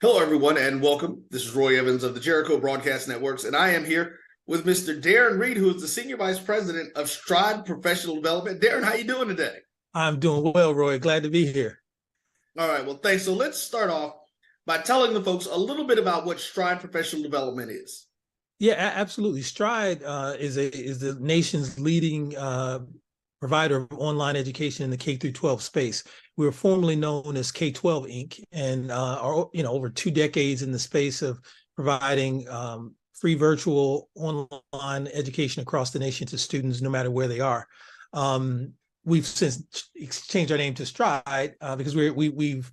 Hello, everyone, and welcome. This is Roy Evans of the Jericho Broadcast Networks, and I am here with Mr. Darren Reed, who is the Senior Vice President of Stride Professional Development. Darren, how you doing today? I'm doing well, Roy. Glad to be here. All right, well, thanks. So let's start off by telling the folks a little bit about what Stride Professional Development is. Yeah, absolutely. Stride is the nation's leading provider of online education in the K through 12 space. We were formerly known as K-12 Inc. and are over 2 decades in the space of providing free virtual online education across the nation to students, no matter where they are. We've since changed our name to Stride because we've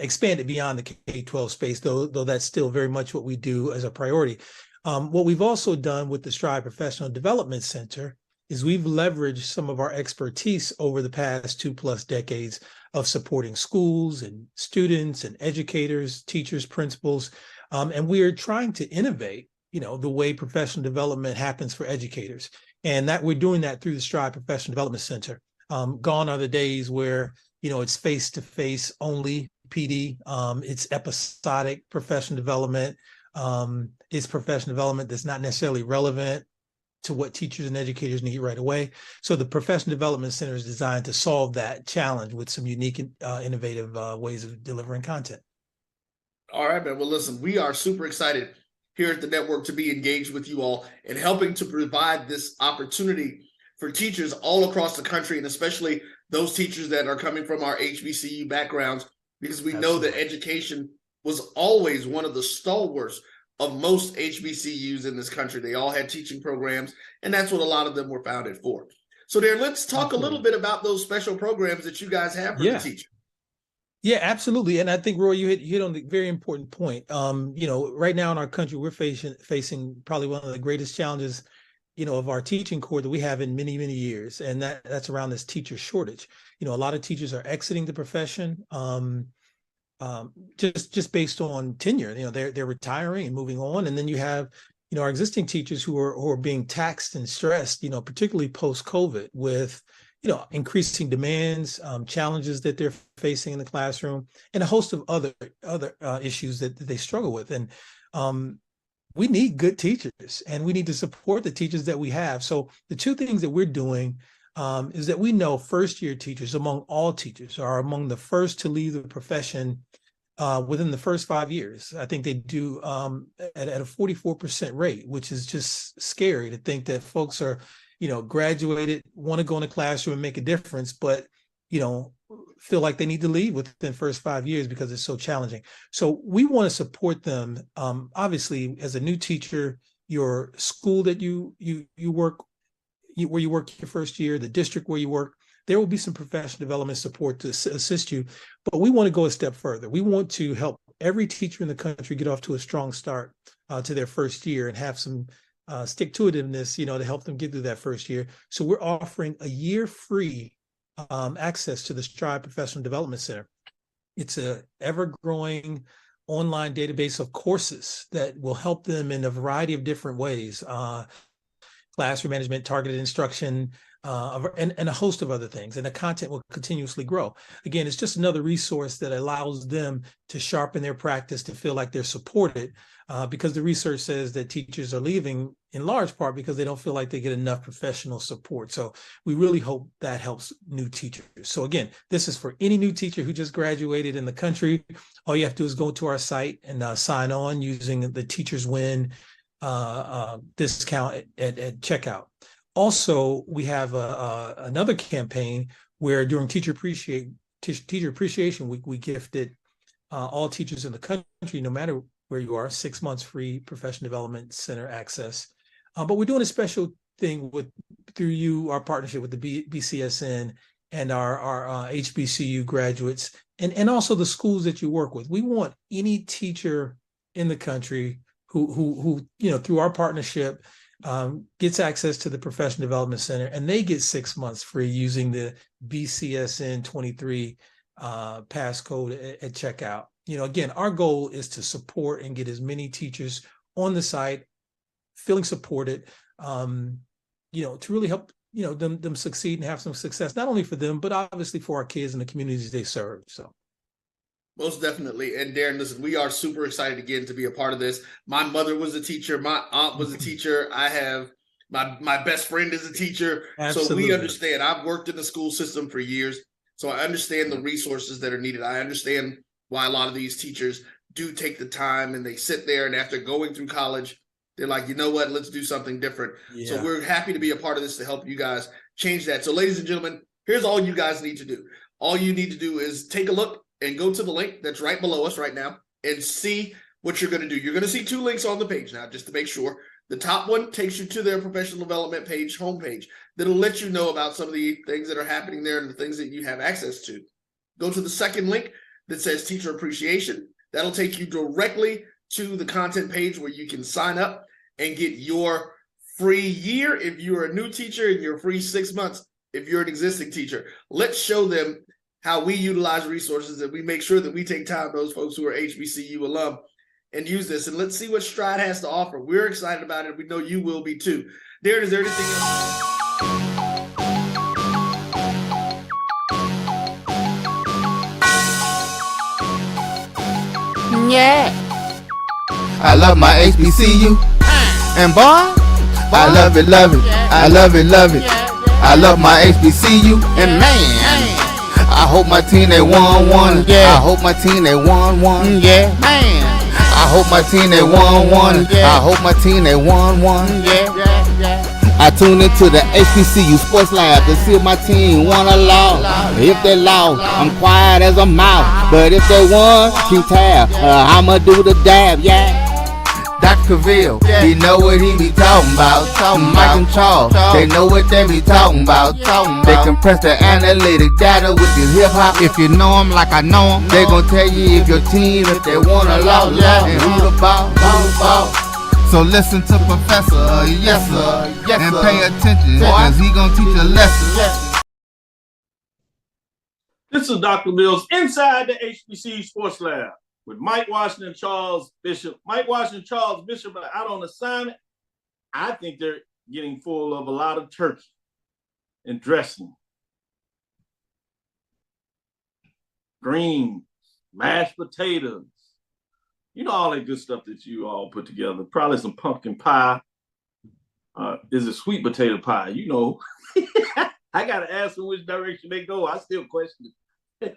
expanded beyond the K-12 space, though that's still very much what we do as a priority. What we've also done with the Stride Professional Development Center is we've leveraged some of our expertise over the past 2+ decades of supporting schools and students and educators, teachers, principals, and we are trying to innovate, the way professional development happens for educators, and that we're doing that through the Stride Professional Development Center. Gone are the days where it's face-to-face only PD. It's episodic professional development. It's professional development that's not necessarily relevant to what teachers and educators need right away. So the Professional Development Center is designed to solve that challenge with some unique, innovative ways of delivering content. All right, man. Well, listen, we are super excited here at the network to be engaged with you all and helping to provide this opportunity for teachers all across the country, and especially those teachers that are coming from our HBCU backgrounds, because we know that education was always one of the stalwarts of most HBCUs in this country. They all had teaching programs, and that's what a lot of them were founded for. So, Darren, let's talk a little bit about those special programs that you guys have for the teacher. Yeah, absolutely. And I think, Roy, you hit on the very important point. Right now in our country, we're facing probably one of the greatest challenges, of our teaching corps that we have in many, many years. And that's around this teacher shortage. A lot of teachers are exiting the profession. Just based on tenure, they're retiring and moving on, and then you have, our existing teachers who are being taxed and stressed, particularly post-COVID, with increasing demands, challenges that they're facing in the classroom, and a host of other issues that they struggle with. And we need good teachers, and we need to support the teachers that we have. So the two things that we're doing is that we know first-year teachers, among all teachers, are among the first to leave the profession within the first 5 years. I think they do at a 44% rate, which is just scary to think that folks are, graduated, want to go in the classroom and make a difference, but, feel like they need to leave within the first 5 years because it's so challenging. So we want to support them. Obviously, as a new teacher, your school that you work where you work your first year, the district where you work, there will be some professional development support to assist you. But we want to go a step further. We want to help every teacher in the country get off to a strong start to their first year and have some stick-to-itiveness, to help them get through that first year. So we're offering a year free access to the Stride Professional Development Center. It's a ever-growing online database of courses that will help them in a variety of different ways. Classroom management, targeted instruction, and a host of other things. And the content will continuously grow. Again, it's just another resource that allows them to sharpen their practice, to feel like they're supported, because the research says that teachers are leaving in large part because they don't feel like they get enough professional support. So we really hope that helps new teachers. So again, this is for any new teacher who just graduated in the country. All you have to do is go to our site and sign on using the Teachers Win discount at checkout. Also, we have another campaign where during Teacher Appreciation Week, we gifted all teachers in the country, no matter where you are, 6 months free Professional Development Center access. But we're doing a special thing through our partnership with the BCSN and our HBCU graduates, and also the schools that you work with. We want any teacher in the country who through our partnership gets access to the Professional Development Center, and they get 6 months free using the BCSN 23 passcode at checkout. Again, our goal is to support and get as many teachers on the site feeling supported, to really help them succeed and have some success, not only for them, but obviously for our kids and the communities they serve. So Most definitely. And Darren, listen, we are super excited again to be a part of this. My mother was a teacher. My aunt was a teacher. I have my best friend is a teacher. So we Absolutely. understand. I've worked in the school system for years. So I understand the resources that are needed. I understand why a lot of these teachers do take the time and they sit there, and after going through college, they're like, you know what, let's do something different. So we're happy to be a part of this to help you guys change that. So ladies and gentlemen, here's all you guys need to do. All you need to do is take a look and go to the link that's right below us right now and see what you're going to do. You're going to see two links on the page now, just to make sure. The top one takes you to their professional development page, homepage, that'll let you know about some of the things that are happening there and the things that you have access to. Go to the second link that says teacher appreciation. That'll take you directly to the content page where you can sign up and get your free year if you're a new teacher, and your free 6 months if you're an existing teacher. Let's show them how we utilize resources, and we make sure that we take time, those folks who are HBCU alum, and use this. And let's see what Stride has to offer. We're excited about it. We know you will be too. Darren, is there anything else? Yeah. I love my HBCU. And boy, I love it, love it. I love it, love it. I love my HBCU. And man, I hope my team they won. Yeah. I hope my team they won. Yeah. Man. I hope my team they won. I hope my team they won. Yeah. I tune into the HBCU Sports Lab to see if my team won or lost. If they lost, I'm quiet as a mouse. But if they won, keep tab. I'ma do the dab, yeah. Dr. Cavil, he know what he be talking about. Mike and Charles, they know what they be talking about. They compress the analytic data with this hip hop. If you know them like I know them, they gon' tell you if your team, if they won or lost, and who the ball. So listen to Professor, yes sir, and pay attention, cause he gon' teach a lesson. This is Dr. Mills inside the HBCU Sports Lab with Mike Washington, Charles Bishop. Mike Washington, Charles Bishop are out on assignment. I think they're getting full of a lot of turkey and dressing, greens, mashed potatoes. You know, all that good stuff that you all put together. Probably some pumpkin pie. Is it sweet potato pie? You know, I got to ask them which direction they go. I still question it.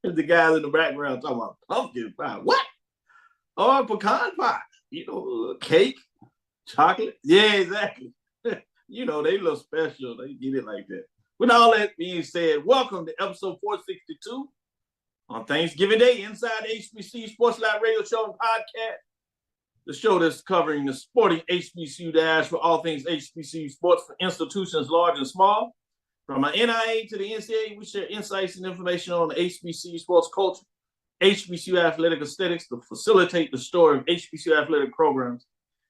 The guys in the background talking about pumpkin pie. What? Or pecan pie. You know, cake, chocolate. Yeah, exactly. You know, they look special. They get it like that. With all that being said, welcome to episode 462. On Thanksgiving Day, inside the HBCU Sports Lab radio show and podcast, the show that's covering the sporting HBCU dash for all things HBCU sports for institutions large and small. From our NIA to the NCAA, we share insights and information on the HBCU sports culture, HBCU athletic aesthetics to facilitate the story of HBCU athletic programs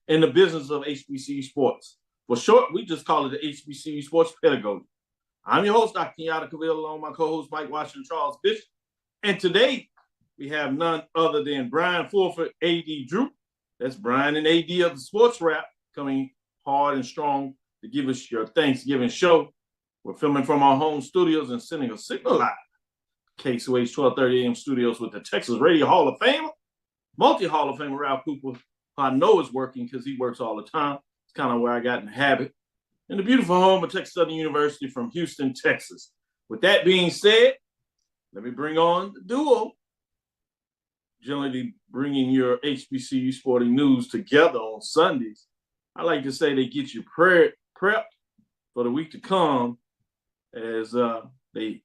and the business of HBCU sports. For short, we just call it the HBCU sports pedagogy. I'm your host, Dr. Kenyatta, along with my co-host, Mike Washington, Charles Bishop. And today, we have none other than Brian Fulford, AD Drew. That's Brian and AD of the Sports Wrap, coming hard and strong to give us your Thanksgiving show. We're filming from our home studios and sending a signal live. KSOH 1230 AM studios with the Texas Radio Hall of Famer, multi-Hall of Famer Ralph Cooper, who I know is working because he works all the time. It's kind of where I got in the habit. And the beautiful home of Texas Southern University from Houston, Texas. With that being said, let me bring on the duo, generally bringing your HBCU sporting news together on Sundays. I like to say they get you prepped for the week to come as they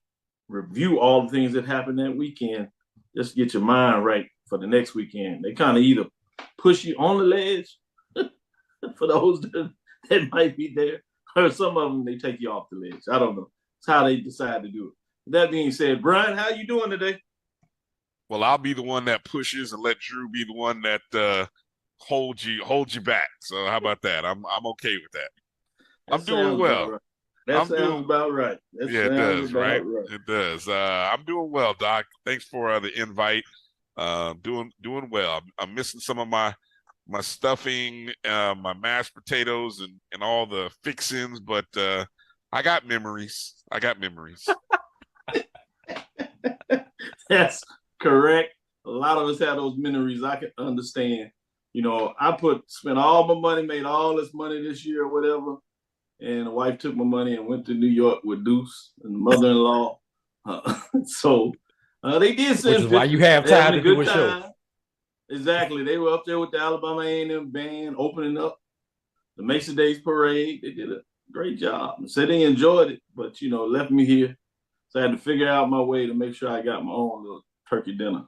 review all the things that happened that weekend, just to get your mind right for the next weekend. They kind of either push you on the ledge for those that might be there, or some of them, they take you off the ledge. I don't know. It's how they decide to do it. That being said, Brian, how you doing today? Well, I'll be the one that pushes and let Drew be the one that holds you back. So how about that? I'm okay with that. I'm doing well. Right. That sounds about right. Yeah, it does, right? It does. I'm doing well, Doc. Thanks for the invite. Doing well. I'm missing some of my stuffing, my mashed potatoes, and all the fixings, but I got memories. correct. A lot of us have those memories. I can understand. You know, I spent all my money, made all this money this year or whatever, and the wife took my money and went to New York with Deuce and the mother-in-law. So they did send. Which is why you have time to do a show. Exactly. They were up there with the Alabama A&M band opening up the Mason Days Parade. They did a great job. Said they enjoyed it, but, you know, left me here. So I had to figure out my way to make sure I got my own little turkey dinner.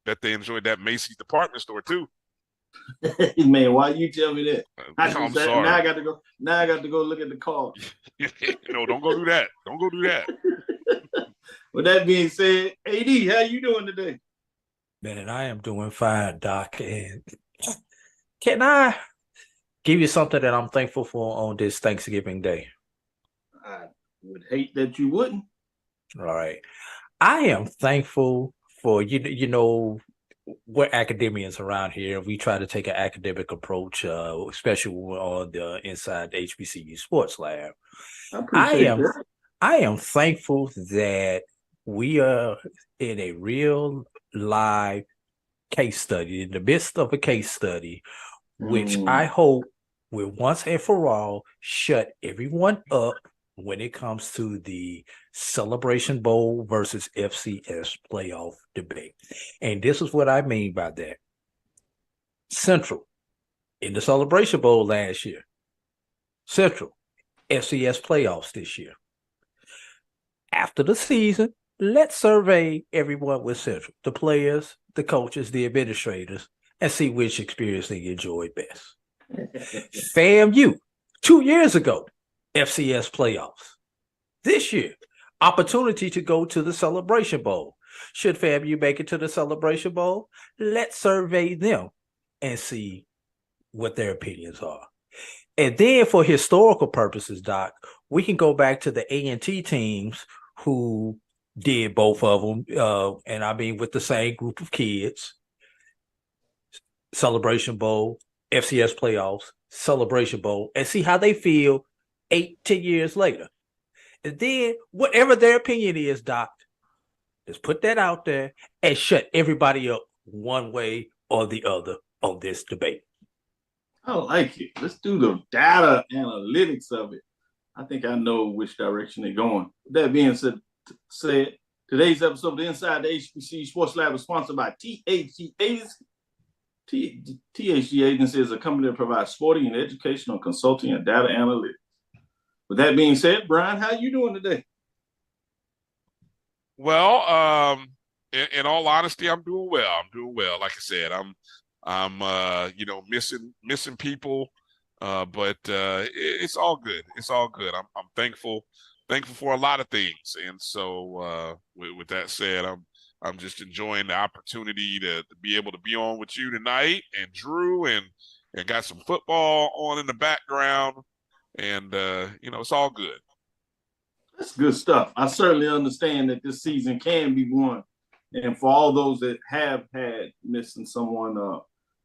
Bet they enjoyed that Macy's department store too. Man, why you tell me that? I'm sorry. Now I got to go. Now I got to go look at the car. No, don't go do that. Don't go do that. With that being said, AD, how you doing today? Man, I am doing fine, Doc. And can I give you something that I'm thankful for on this Thanksgiving Day? I would hate that you wouldn't. All right. I am thankful for, you know, we're academians around here. We try to take an academic approach, especially on the inside the HBCU sports lab. I am thankful that we are in a real live case study, in the midst of a case study, which I hope will once and for all shut everyone up when it comes to the Celebration Bowl versus FCS playoff debate. And this is what I mean by that. Central in the Celebration Bowl last year. Central FCS playoffs this year. After the season, let's survey everyone with Central, the players, the coaches, the administrators, and see which experience they enjoyed best. FAMU, 2 years ago, FCS playoffs. This year, opportunity to go to the Celebration Bowl. Should FAMU make it to the Celebration Bowl? Let's survey them and see what their opinions are. And then for historical purposes, Doc, we can go back to the A&T teams who did both of them, and I mean with the same group of kids. Celebration Bowl, FCS playoffs, Celebration Bowl, and see how they feel 8-10 years later. And then whatever their opinion is, Doc, just put that out there and shut everybody up one way or the other on this debate. I like it. Let's do the data analytics of it. I think I know which direction they're going. With that being said, today's episode of the Inside the HBCU Sports Lab is sponsored by THG Agency. THG Agency is a company that provides sporting and educational consulting and data analytics. With that being said, Brian, how you doing today? Well, in all honesty, I'm doing well. I'm doing well. Like I said, I'm you know, missing people, but it's all good. It's all good. I'm thankful for a lot of things, and so with that said, I'm just enjoying the opportunity to be able to be on with you tonight, and Drew, and got some football on in the background, and you know, it's all good. That's good stuff. I certainly understand that this season can be won, and for all those that have had missing someone,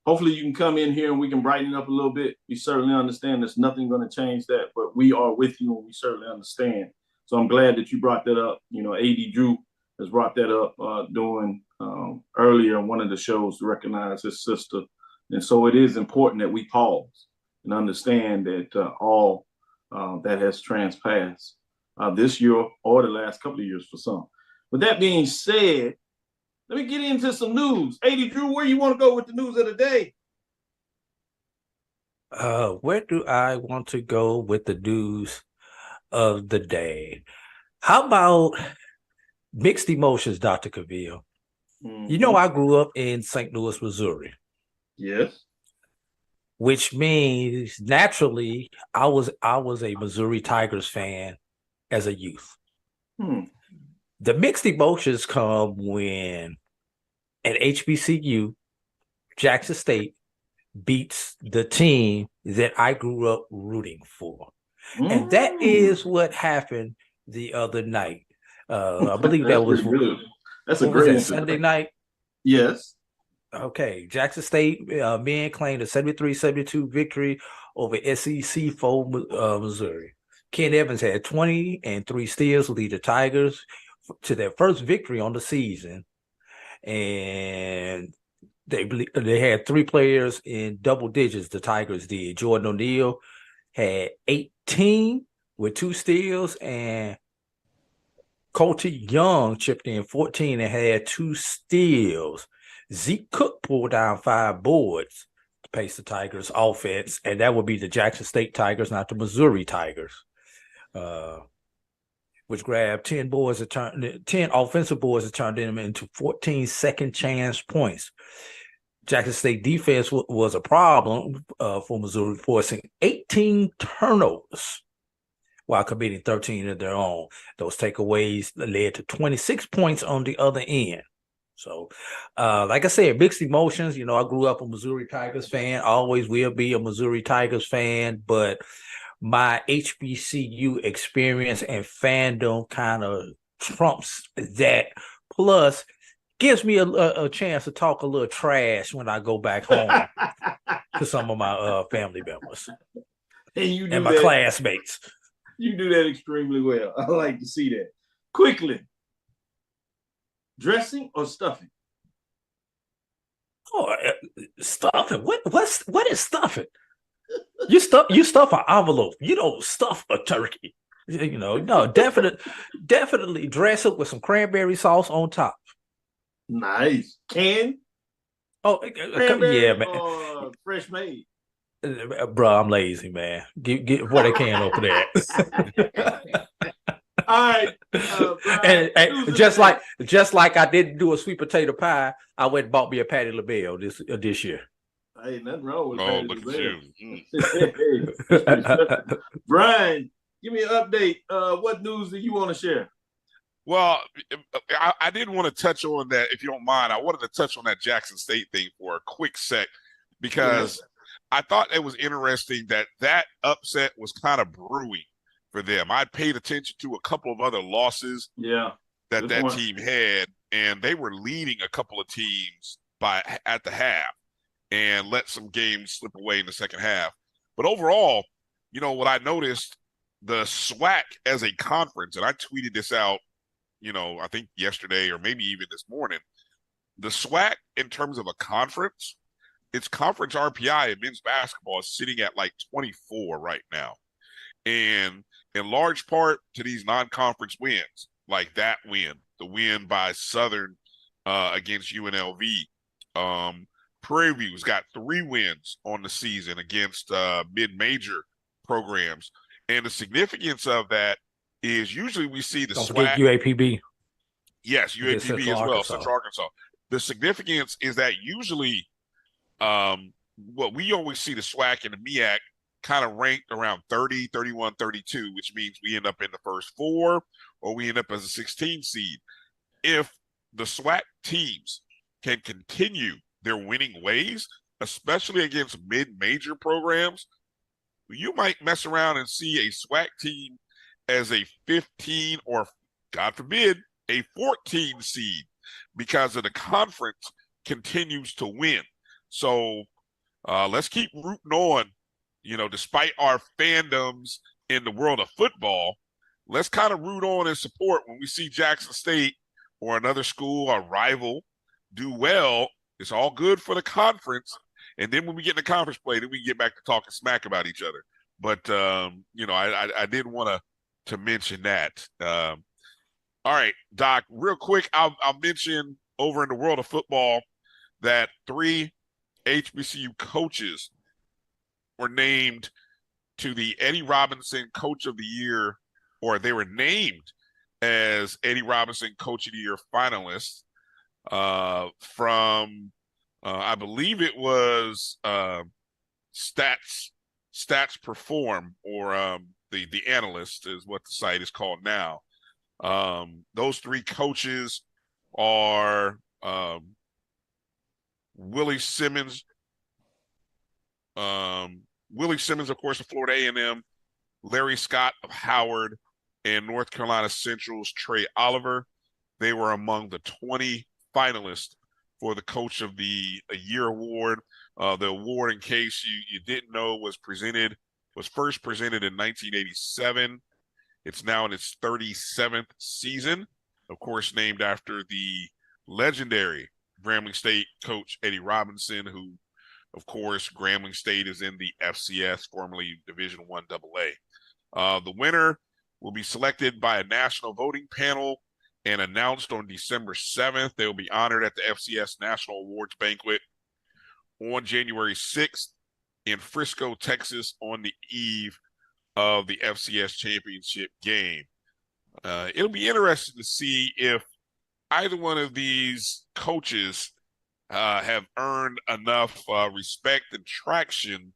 hopefully you can come in here and we can brighten it up a little bit. We certainly understand there's nothing going to change that, but we are with you and we certainly understand. So I'm glad that you brought that up. You know, AD Drew has brought that up during earlier in one of the shows to recognize his sister. And so it is important that we pause and understand that all that has transpired this year or the last couple of years for some. With that being said, let me get into some news. AD Drew, where you want to go with the news of the day? Where do I want to go with the news of the day? How about mixed emotions, Dr. Cavil? Mm-hmm. You know, I grew up in St. Louis, Missouri. Yes. Which means naturally I was a Missouri Tigers fan as a youth. The mixed emotions come when an HBCU, Jackson State, beats the team that I grew up rooting for. And that is what happened the other night. I believe that was good. That's a great Sunday night. Yes. Okay. Jackson State men claimed a 73-72 victory over SEC foe Missouri. Ken Evans had 20 and 3 steals to lead the Tigers to their first victory on the season. and they had 3 players in double digits. The Tigers did. Jordan O'Neal had 18 with 2 steals, and Colty Young chipped in 14 and had 2 steals. Zeke Cook pulled down 5 boards to pace the Tigers' offense, and that would be the Jackson State Tigers, not the Missouri Tigers, which grabbed 10 offensive boards and turned them into 14 second chance points. Jackson State defense was a problem for Missouri, forcing 18 turnovers while committing 13 of their own. Those takeaways led to 26 points on the other end. So, like I said, mixed emotions. You know, I grew up a Missouri Tigers fan, always will be a Missouri Tigers fan, but my HBCU experience and fandom kind of trumps that. Plus, gives me a chance to talk a little trash when I go back home to some of my family members and my classmates. You do that extremely well. I like to see that. Quickly, dressing or stuffing? Oh, stuffing. What is stuffing? You stuff an envelope. You don't stuff a turkey. You know, no, definitely dress it with some cranberry sauce on top. Nice. Can? Oh, yeah, man. Or fresh made? Bro, I'm lazy, man. Get where they can over there. All right. And just like I didn't do a sweet potato pie, I went and bought me a Patti LaBelle this year. Hey, nothing wrong with Patti look at you. Brian, give me an update. What news do you want to share? Well, I did want to touch on that, if you don't mind. I wanted to touch on that Jackson State thing for a quick sec, because I thought it was interesting that upset was kind of brewing for them. I paid attention to a couple of other losses that team had, and they were leading a couple of teams at the half and let some games slip away in the second half. But overall, you know, what I noticed, the SWAC as a conference, and I tweeted this out, you know, I think yesterday or maybe even this morning, the SWAC in terms of a conference, its conference RPI in men's basketball is sitting at like 24 right now. And in large part to these non-conference wins, like that win, the win by Southern against UNLV. Prairie View's got 3 wins on the season against mid-major programs. And the significance of that is usually we see the SWAC. UAPB. Yes, UAPB as well, Arkansas. Central Arkansas. The significance is that usually what we always see the SWAC and the MEAC kind of ranked around 30, 31, 32, which means we end up in the first 4 or we end up as a 16 seed. If the SWAC teams can continue their winning ways, especially against mid-major programs, you might mess around and see a SWAC team as a 15 or, God forbid, a 14 seed because of the conference continues to win. So let's keep rooting on, you know, despite our fandoms in the world of football, let's kind of root on and support when we see Jackson State or another school, a rival, do well. It's all good for the conference. And then when we get in the conference play, then we can get back to talking smack about each other. But, you know, I did want to mention that. All right, Doc, real quick, I'll mention over in the world of football that 3 HBCU coaches were named to the Eddie Robinson Coach of the Year, or they were named as Eddie Robinson Coach of the Year finalists from, I believe it was Stats Perform, or the analyst is what the site is called now. Those 3 coaches are Willie Simmons, of course, of Florida A&M, Larry Scott of Howard, and North Carolina Central's Trey Oliver. They were among the 20 finalists for the Coach of the Year award. The award, in case you didn't know, was first presented in 1987. It's now in its 37th season, of course, named after the legendary Grambling State coach Eddie Robinson, who, of course, Grambling State is in the FCS, formerly Division I AA. The winner will be selected by a national voting panel and announced on December 7th. They will be honored at the FCS National Awards Banquet on January 6th in Frisco, Texas, on the eve of the FCS championship game. It'll be interesting to see if either one of these coaches have earned enough respect and traction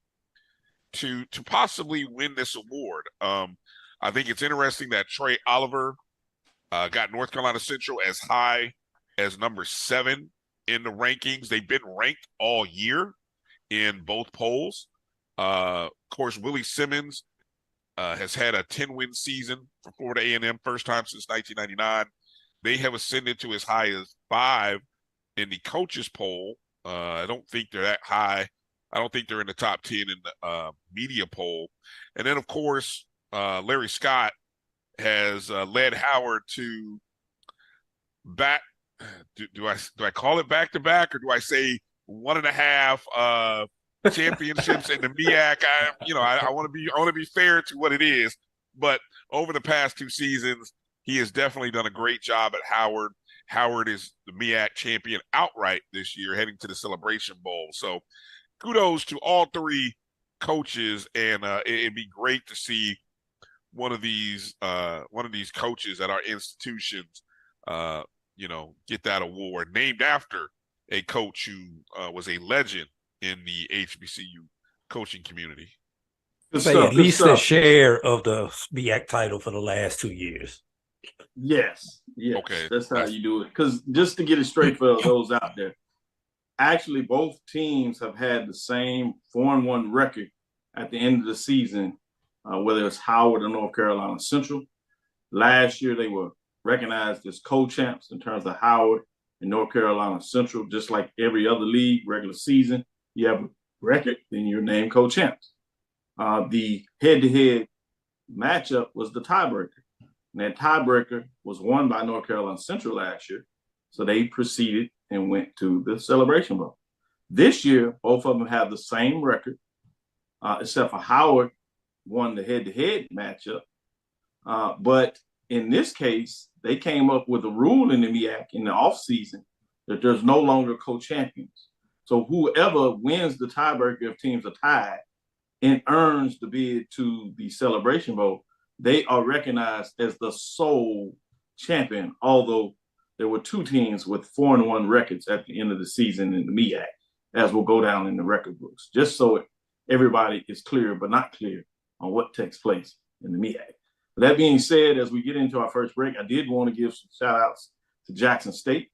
to possibly win this award. I think it's interesting that Trey Oliver got North Carolina Central as high as number 7 in the rankings. They've been ranked all year in both polls. Of course, Willie Simmons has had a 10-win season for Florida A&M, first time since 1999. They have ascended to as high as 5 in the coaches poll. I don't think they're that high. I don't think they're in the top 10 in the media poll. And then, of course, Larry Scott has led Howard to back. Do I call it back to back, or do I say 1.5 championships in the MEAC? I want to be fair to what it is, but over the past 2 seasons, he has definitely done a great job at Howard. Howard is the MEAC champion outright this year, heading to the Celebration Bowl. So, kudos to all 3 coaches, and it'd be great to see one of these coaches at our institutions, get that award, named after a coach who was a legend in the HBCU coaching community. Say at least a share of the MEAC title for the last 2 years. Yes. Okay. That's how you do it. Because just to get it straight for those out there, actually both teams have had the same 4-1 record at the end of the season, whether it's Howard or North Carolina Central. Last year, they were recognized as co-champs in terms of Howard and North Carolina Central, just like every other league, regular season. You have a record, then you're named co-champs. The head-to-head matchup was the tiebreaker. And that tiebreaker was won by North Carolina Central last year. So they proceeded and went to the Celebration Bowl. This year, both of them have the same record, except for Howard won the head-to-head matchup. But in this case, they came up with a rule in the MEAC in the offseason that there's no longer co-champions. So whoever wins the tiebreaker if teams are tied and earns the bid to the Celebration Bowl, they are recognized as the sole champion, although there were 2 teams with 4-1 records at the end of the season in the MEAC, as will go down in the record books, just so everybody is clear but not clear on what takes place in the MEAC. That being said, as we get into our first break, I did want to give some shout outs to Jackson State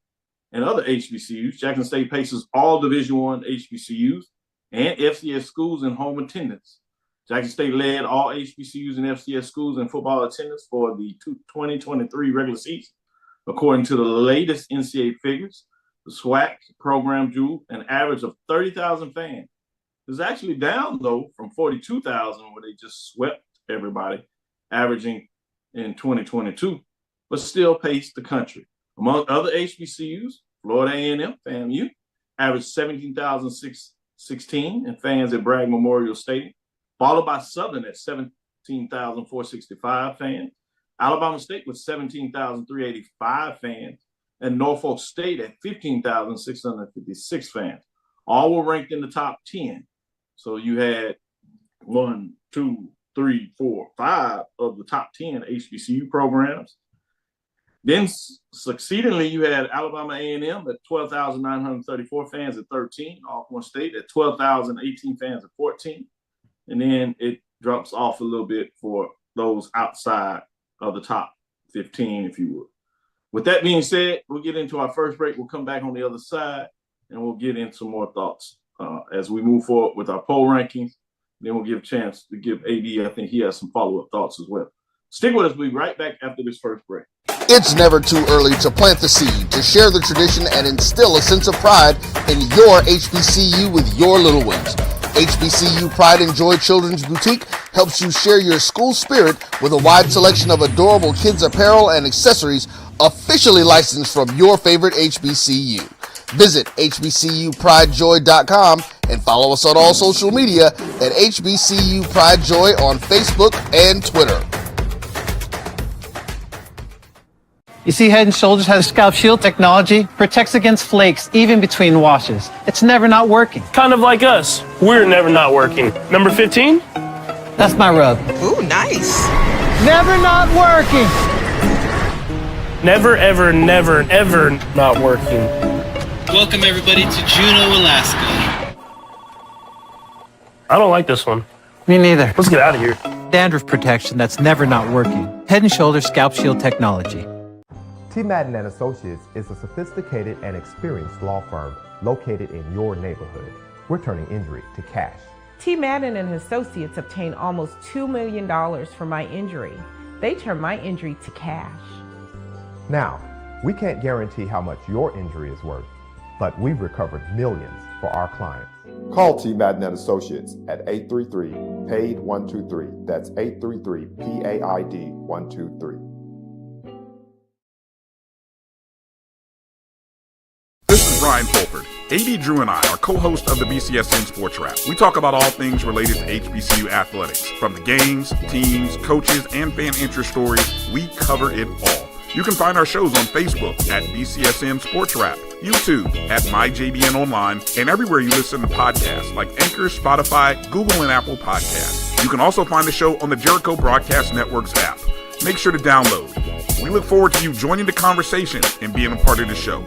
and other HBCUs. Jackson State paces all Division I HBCUs and FCS schools in home attendance. Jackson State led all HBCUs and FCS schools in football attendance for the 2023 regular season. According to the latest NCAA figures, the SWAC program drew an average of 30,000 fans. It was actually down, though, from 42,000 where they just swept everybody, averaging in 2022, but still paced the country. Among other HBCUs, Florida A&M, FAMU, averaged 17,616 in fans at Bragg Memorial Stadium, followed by Southern at 17,465 fans, Alabama State with 17,385 fans, and Norfolk State at 15,656 fans. All were ranked in the top 10. So you had 1, 2, 3, 4, 5 of the top 10 HBCU programs. Then succeedingly, you had Alabama A&M at 12,934 fans at 13, Alcorn State at 12,018 fans at 14. And then it drops off a little bit for those outside of the top 15, if you would. With that being said, we'll get into our first break. We'll come back on the other side, and we'll get into more thoughts as we move forward with our poll rankings. Then we'll give a chance to give AD, I think he has some follow-up thoughts as well. Stick with us. We'll be right back after this first break. It's never too early to plant the seed, to share the tradition, and instill a sense of pride in your HBCU with your little ones. HBCU Pride and Joy Children's Boutique helps you share your school spirit with a wide selection of adorable kids apparel and accessories officially licensed from your favorite HBCU. Visit HBCUPrideJoy.com and follow us on all social media at HBCU Pride Joy on Facebook and Twitter. You see, Head & Shoulders has scalp shield technology, protects against flakes even between washes. It's never not working. Kind of like us. We're never not working. Number 15? That's my rub. Ooh, nice. Never not working. Never, ever, never, ever not working. Welcome everybody to Juneau, Alaska. I don't like this one. Me neither. Let's get out of here. Dandruff protection that's never not working. Head & Shoulders scalp shield technology. T. Madden and Associates is a sophisticated and experienced law firm located in your neighborhood. We're turning injury to cash. T. Madden and Associates obtained almost $2 million for my injury. They turned my injury to cash. Now, we can't guarantee how much your injury is worth, but we've recovered millions for our clients. Call T. Madden and Associates at 833-PAID-123. That's 833-PAID-123. This is Brian Fulford. AD Drew and I are co-hosts of the BCSN Sports Wrap. We talk about all things related to HBCU athletics. From the games, teams, coaches, and fan interest stories, we cover it all. You can find our shows on Facebook at BCSN Sports Wrap, YouTube at MyJBN Online, and everywhere you listen to podcasts like Anchor, Spotify, Google, and Apple Podcasts. You can also find the show on the Jericho Broadcast Network's app. Make sure to download. We look forward to you joining the conversation and being a part of the show.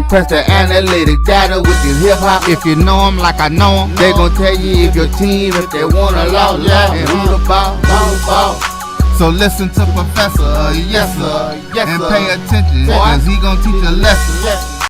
Press the analytic data with your hip hop. If you know them like I know them, they gon' tell you if your team, if they want a lot, and who the ball. So listen to Professor, yes sir, and pay attention, cause he gon' teach a lesson.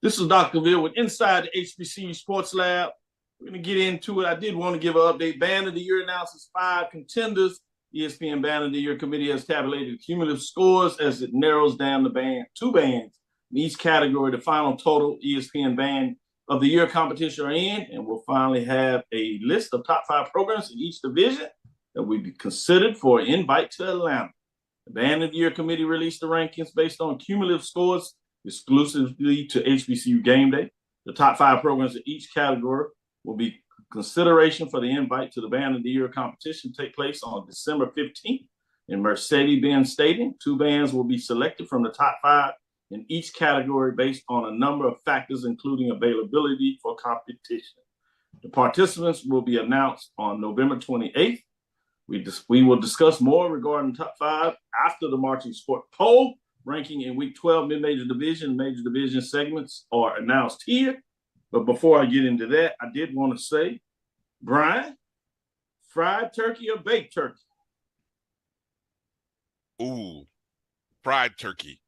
This is Dr. Cavil with Inside the HBCU Sports Lab. We're gonna get into it. I did want to give an update. Band of the Year announces 5 contenders. ESPN Band of the Year Committee has tabulated cumulative scores as it narrows down the 2 bands in each category. The final total ESPN Band of the Year competition are in, and we'll finally have a list of top 5 programs in each division that would be considered for an invite to Atlanta. The Band of the Year Committee released the rankings based on cumulative scores exclusively to HBCU Game Day. The top 5 programs in each category will be consideration for the invite to the Band of the Year competition take place on December 15th in Mercedes-Benz Stadium. 2 bands will be selected from the top 5 in each category based on a number of factors, including availability for competition. The participants will be announced on November 28th. We will discuss more regarding the top 5 after the marching sport poll. Ranking in week 12 mid-major division, major division segments are announced here. But before I get into that, I did want to say, Brian, fried turkey or baked turkey? Ooh, fried turkey.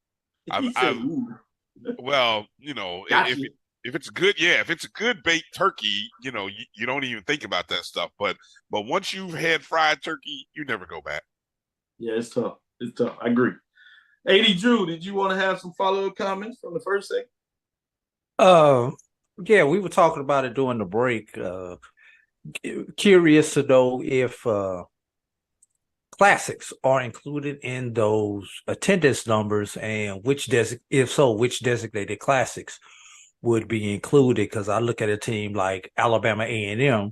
Well, you know, if it's good, if it's a good baked turkey, you know, you don't even think about that stuff. But once you've had fried turkey, you never go back. Yeah, it's tough. It's tough. I agree. AD Drew, did you want to have some follow-up comments from the first segment? Yeah, we were talking about it during the break. Curious to know if classics are included in those attendance numbers, and if so, which designated classics would be included. Because I look at a team like Alabama A&M,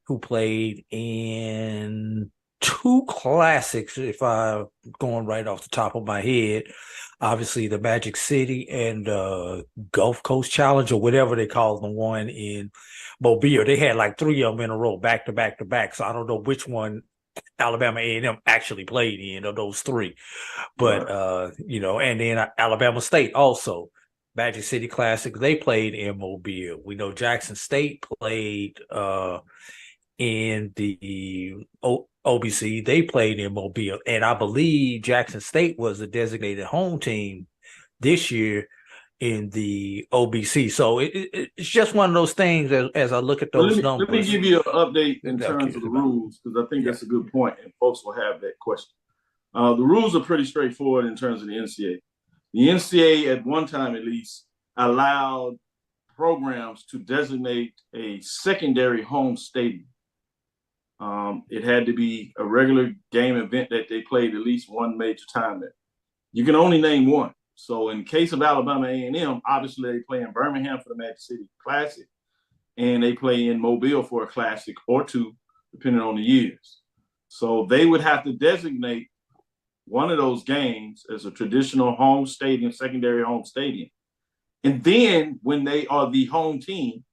who played in 2 classics, if I'm going right off the top of my head. Obviously, the Magic City and Gulf Coast Challenge, or whatever they call the one in Mobile. They had like 3 of them in a row, back to back to back. So I don't know which one Alabama A&M actually played in of those 3. But, you know, and then Alabama State also. Magic City Classic, they played in Mobile. We know Jackson State played in the OBC. They played in Mobile. And I believe Jackson State was a designated home team this year in the OBC. So it's just one of those things as I look at those numbers. Let me give you an update in terms of the rules, because I think that's a good point, and folks will have that question. The rules are pretty straightforward in terms of the NCAA. The NCAA, at one time at least, allowed programs to designate a secondary home stadium. It had to be a regular game event that they played at least one major time there. You can only name one. So in case of Alabama A&M, obviously they play in Birmingham for the Magic City Classic, and they play in Mobile for a Classic or two, depending on the years. So they would have to designate one of those games as a traditional home stadium, secondary home stadium. And then when they are the home team,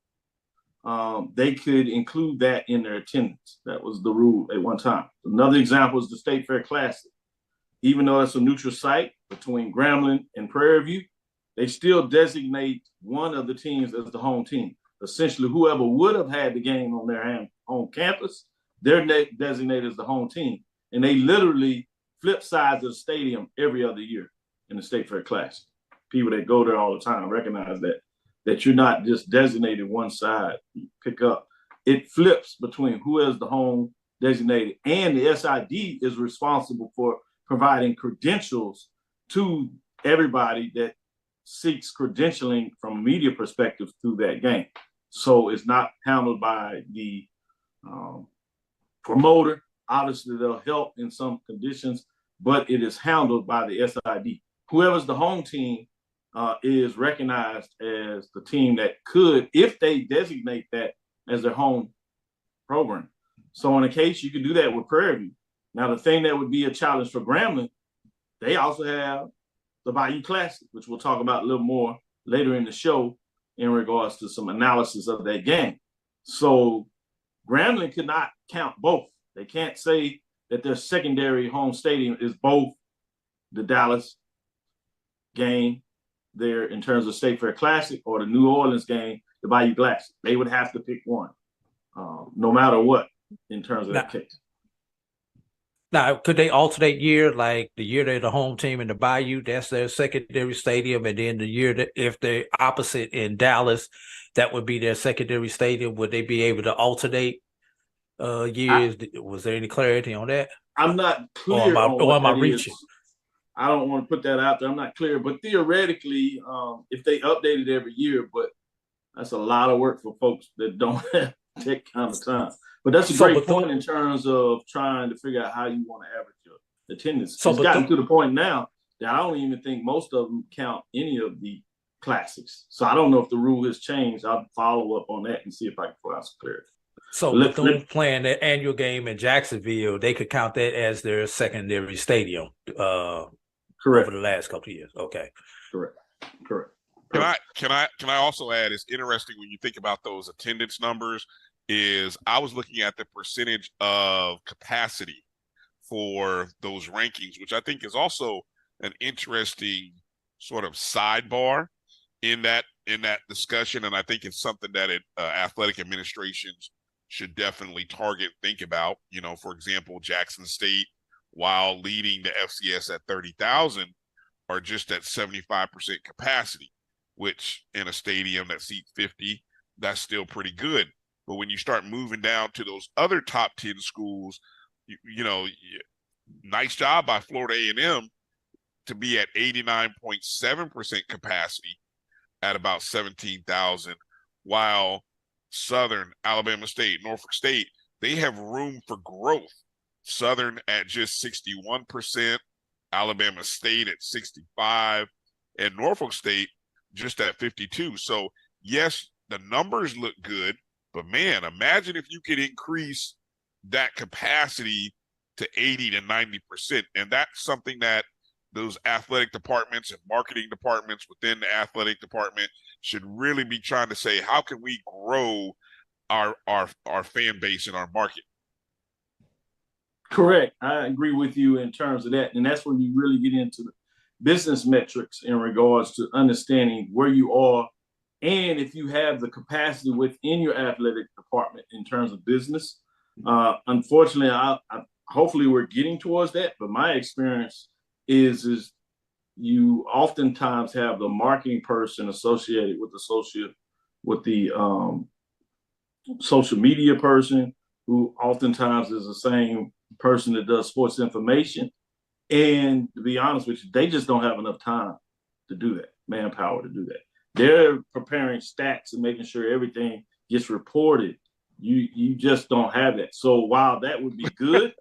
they could include that in their attendance. That was the rule at one time. Another example is the State Fair Classic. Even though it's a neutral site between Grambling and Prairie View, they still designate one of the teams as the home team. Essentially, whoever would have had the game on their home campus, they're designated as the home team. And they literally flip sides of the stadium every other year in the State Fair Classic. People that go there all the time recognize that you're not just designated one side, you pick up. It flips between who is the home designated, and the SID is responsible for providing credentials to everybody that seeks credentialing from a media perspective through that game. So it's not handled by the promoter. Obviously, they'll help in some conditions, but it is handled by the SID. Whoever's the home team is recognized as the team that could, if they designate that as their home program. So in a case, you could do that with Prairie View. Now, the thing that would be a challenge for Grambling, they also have the Bayou Classic, which we'll talk about a little more later in the show in regards to some analysis of that game. So Grambling could not count both. They can't say that their secondary home stadium is both the Dallas game there in terms of State Fair Classic or the New Orleans game, the Bayou Classic. They would have to pick one, no matter what, in terms of that case. Now, could they alternate year, like the year they're the home team in the Bayou, that's their secondary stadium, and then the year that if they're opposite in Dallas, that would be their secondary stadium? Would they be able to alternate years? Was there any clarity on that? I'm not clear. Or am I reaching? I don't want to put that out there. I'm not clear, but theoretically, if they update it every year, but that's a lot of work for folks that don't have that kind of time. But that's a great point in terms of trying to figure out how you want to average your attendance. It's gotten to the point now that I don't even think most of them count any of the classics. So I don't know if the rule has changed. I'll follow up on that and see if I can find some clarity. So with them playing their annual game in Jacksonville, they could count that as their secondary stadium. Correct. Over the last couple of years. Okay. Correct. Can I also add, it's interesting when you think about those attendance numbers, is I was looking at the percentage of capacity for those rankings, which I think is also an interesting sort of sidebar in that discussion. And I think it's something that athletic administrations should definitely target, think about. You know, for example, Jackson State, while leading the FCS at 30,000, are just at 75% capacity, which in a stadium that seats 50, that's still pretty good. But when you start moving down to those other top 10 schools, you know, nice job by Florida A&M to be at 89.7% capacity at about 17,000, while Southern, Alabama State, Norfolk State, they have room for growth. Southern at just 61%, Alabama State at 65%, and Norfolk State just at 52%. So yes, the numbers look good, but man, imagine if you could increase that capacity to 80 to 90%. And that's something that those athletic departments and marketing departments within the athletic department should really be trying to say, how can we grow our fan base and our market? Correct. I agree with you in terms of that. And that's when you really get into the business metrics in regards to understanding where you are and if you have the capacity within your athletic department in terms of business. Unfortunately, hopefully we're getting towards that. But my experience is you oftentimes have the marketing person associated with the social media person, who oftentimes is the same person that does sports information. And to be honest with you, they just don't have enough time to do that, manpower to do that. They're preparing stats and making sure everything gets reported. You just don't have that. So while that would be good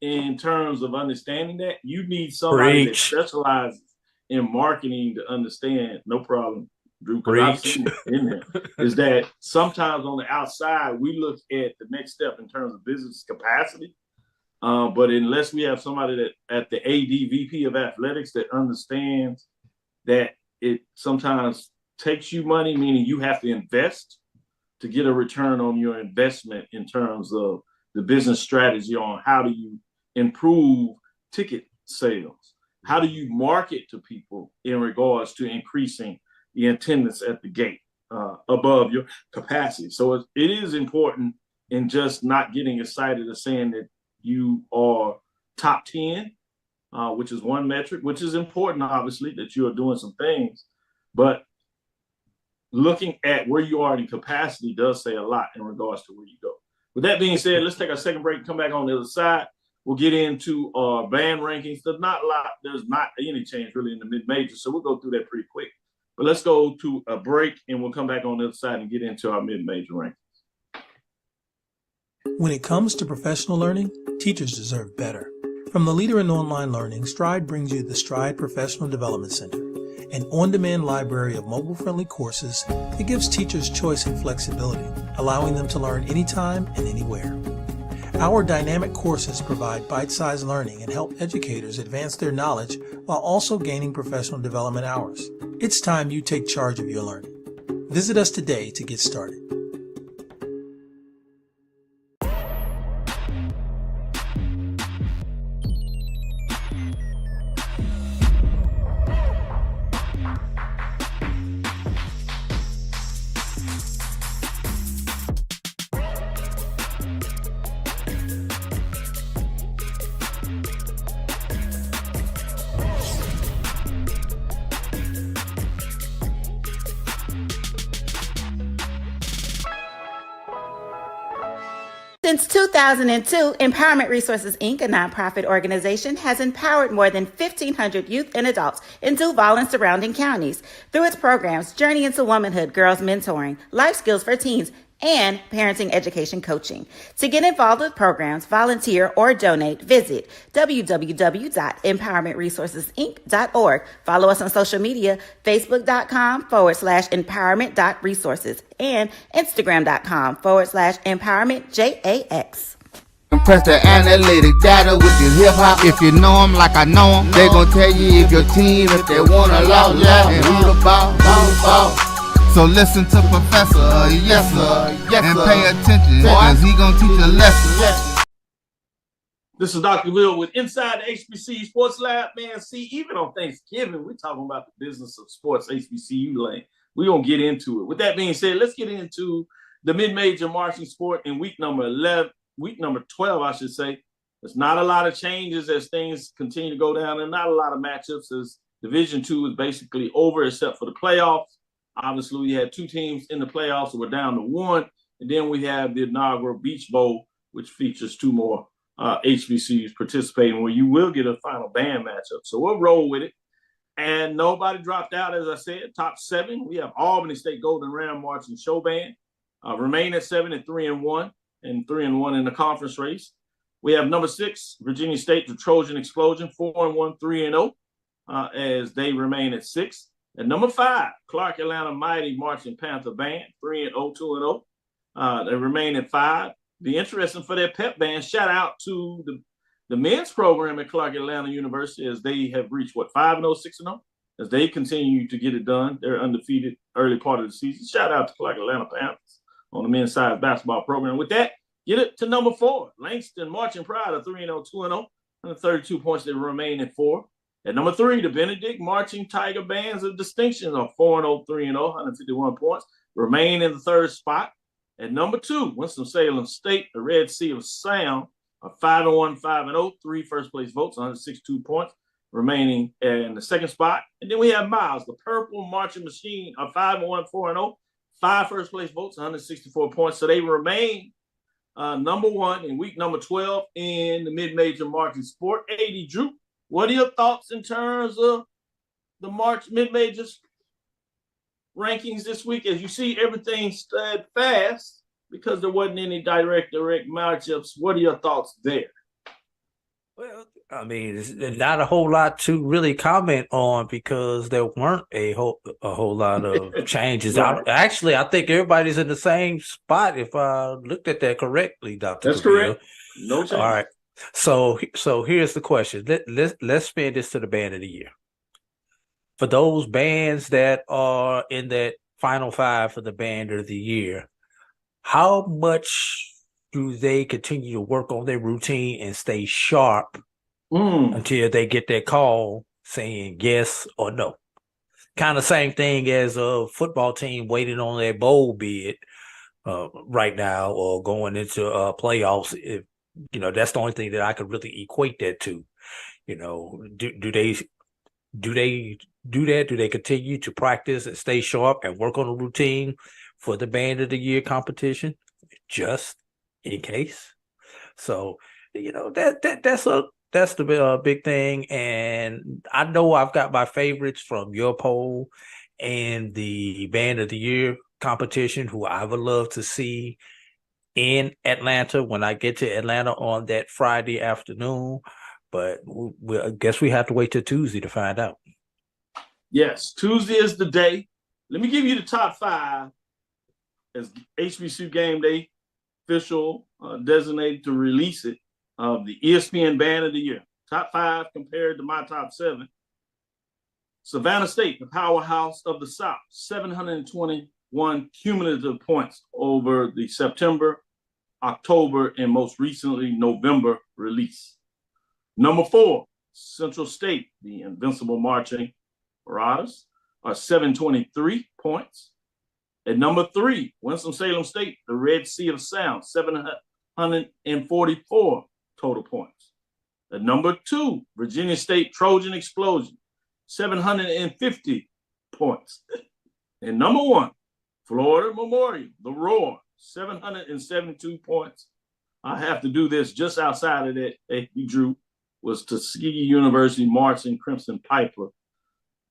in terms of understanding that, you need somebody that specializes in marketing to understand, no problem, Drew, because I've seen it in there, is that sometimes on the outside, we look at the next step in terms of business capacity. But unless we have somebody that at the AD VP of athletics that understands that it sometimes takes you money, meaning you have to invest to get a return on your investment in terms of the business strategy on how do you improve ticket sales? How do you market to people in regards to increasing the attendance at the gate above your capacity? So it is important in just not getting excited of saying that you are top 10, which is one metric, which is important, obviously, that you are doing some things. But looking at where you are in capacity does say a lot in regards to where you go. With that being said, let's take our second break and come back on the other side. We'll get into our band rankings. There's not any change really in the mid-major, so we'll go through that pretty quick. But let's go to a break, and we'll come back on the other side and get into our mid-major rankings. When it comes to professional learning, teachers deserve better. From the leader in online learning, Stride brings you the Stride Professional Development Center, an on-demand library of mobile-friendly courses that gives teachers choice and flexibility, allowing them to learn anytime and anywhere. Our dynamic courses provide bite-sized learning and help educators advance their knowledge while also gaining professional development hours. It's time you take charge of your learning. Visit us today to get started. Since 2002, Empowerment Resources, Inc., a nonprofit organization, has empowered more than 1,500 youth and adults in Duval and surrounding counties through its programs Journey into Womanhood, Girls Mentoring, Life Skills for Teens, and Parenting Education Coaching. To get involved with programs, volunteer, or donate, visit www.empowermentresourcesinc.org. Follow us on social media, facebook.com/empowerment.resources and instagram.com/empowermentjax. Press the analytic data with your hip hop. If you know them like I know them, they gon' tell you if your team, if they wanna law, and who the ball. So listen to Professor, yes sir, and pay attention, cause he gon' teach a lesson. This is Dr. Will with Inside the HBCU Sports Lab. Man, see, even on Thanksgiving, we're talking about the business of sports, HBCU lane. We're going to get into it. With that being said, let's get into the mid-major marching sport in week number 12, I should say. There's not a lot of changes as things continue to go down, and not a lot of matchups as Division II is basically over except for the playoffs. Obviously, we had two teams in the playoffs, so we're down to one. And then we have the inaugural Beach Bowl, which features two more HBCUs participating, where you will get a final band matchup. So we'll roll with it. And nobody dropped out, as I said, top 7. We have Albany State Golden Ram Marching Show Band, remain at 7 and 3-1, and 3-1 in the conference race. We have number 6, Virginia State, the Trojan Explosion, 4-1, 3-0, as they remain at 6. And number 5, Clark Atlanta Mighty Marching Panther Band, 3-0, 2-0. They remain at 5. Be interesting for their pep band. Shout out to the men's program at Clark Atlanta University, as they have reached, 5-0, 6-0, as they continue to get it done. They're undefeated early part of the season. Shout out to Clark Atlanta Panthers on the men's side basketball program. With that, get it to number 4, Langston Marching Pride of 3-0, 2-0, 132 points. They remain at 4. At number 3, the Benedict Marching Tiger Bands of Distinction are 4-0, 3-0, 151 points, remain in the 3rd spot. At number 2, Winston-Salem State, the Red Sea of Sound, are 5-1, 5-0, 3 first-place votes, 162 points, remaining in the 2nd spot. And then we have Miles, the Purple Marching Machine, are 5-1, 4-0, 5 first-place votes, 164 points. So they remain number 1 in week number 12 in the mid-major marching sport. AD Drew, what are your thoughts in terms of the March mid-majors rankings this week? As you see, everything stood fast because there wasn't any direct matchups. What are your thoughts there? Well, I mean, it's not a whole lot to really comment on because there weren't a whole lot of changes. Right. I think everybody's in the same spot. If I looked at that correctly, Dr. That's Cavil. correct. No change. All right. So here's the question. Let's spin this to the band of the year. For those bands that are in that final five for the band of the year, how much do they continue to work on their routine and stay sharp until they get that call saying yes or no? Kind of same thing as a football team waiting on their bowl bid right now or going into playoffs. If that's the only thing that I could really equate that to. Do they do that? Do they continue to practice and stay sharp and work on a routine for the band of the year competition, just in case? So that's the big thing. And I know I've got my favorites from your poll and the band of the year competition, who I would love to see in Atlanta when I get to Atlanta on that Friday afternoon. But I guess we have to wait till Tuesday to find out. Yes, Tuesday is the day. Let me give you the top five as HBCU Game Day official designated to release it of the ESPN Band of the Year. Top five compared to my top seven. Savannah State, the powerhouse of the South, 721 cumulative points over the September, October, and most recently November release. Number 4, Central State, the invincible marching Marauders, are 723 points. At number 3, Winston-Salem State, the Red Sea of Sound, 744 total points. At number 2, Virginia State Trojan Explosion, 750 points. And number 1, Florida Memorial, the Roar, 772 points. I have to do this just outside of that. Drew was Tuskegee University Marching Crimson Piper.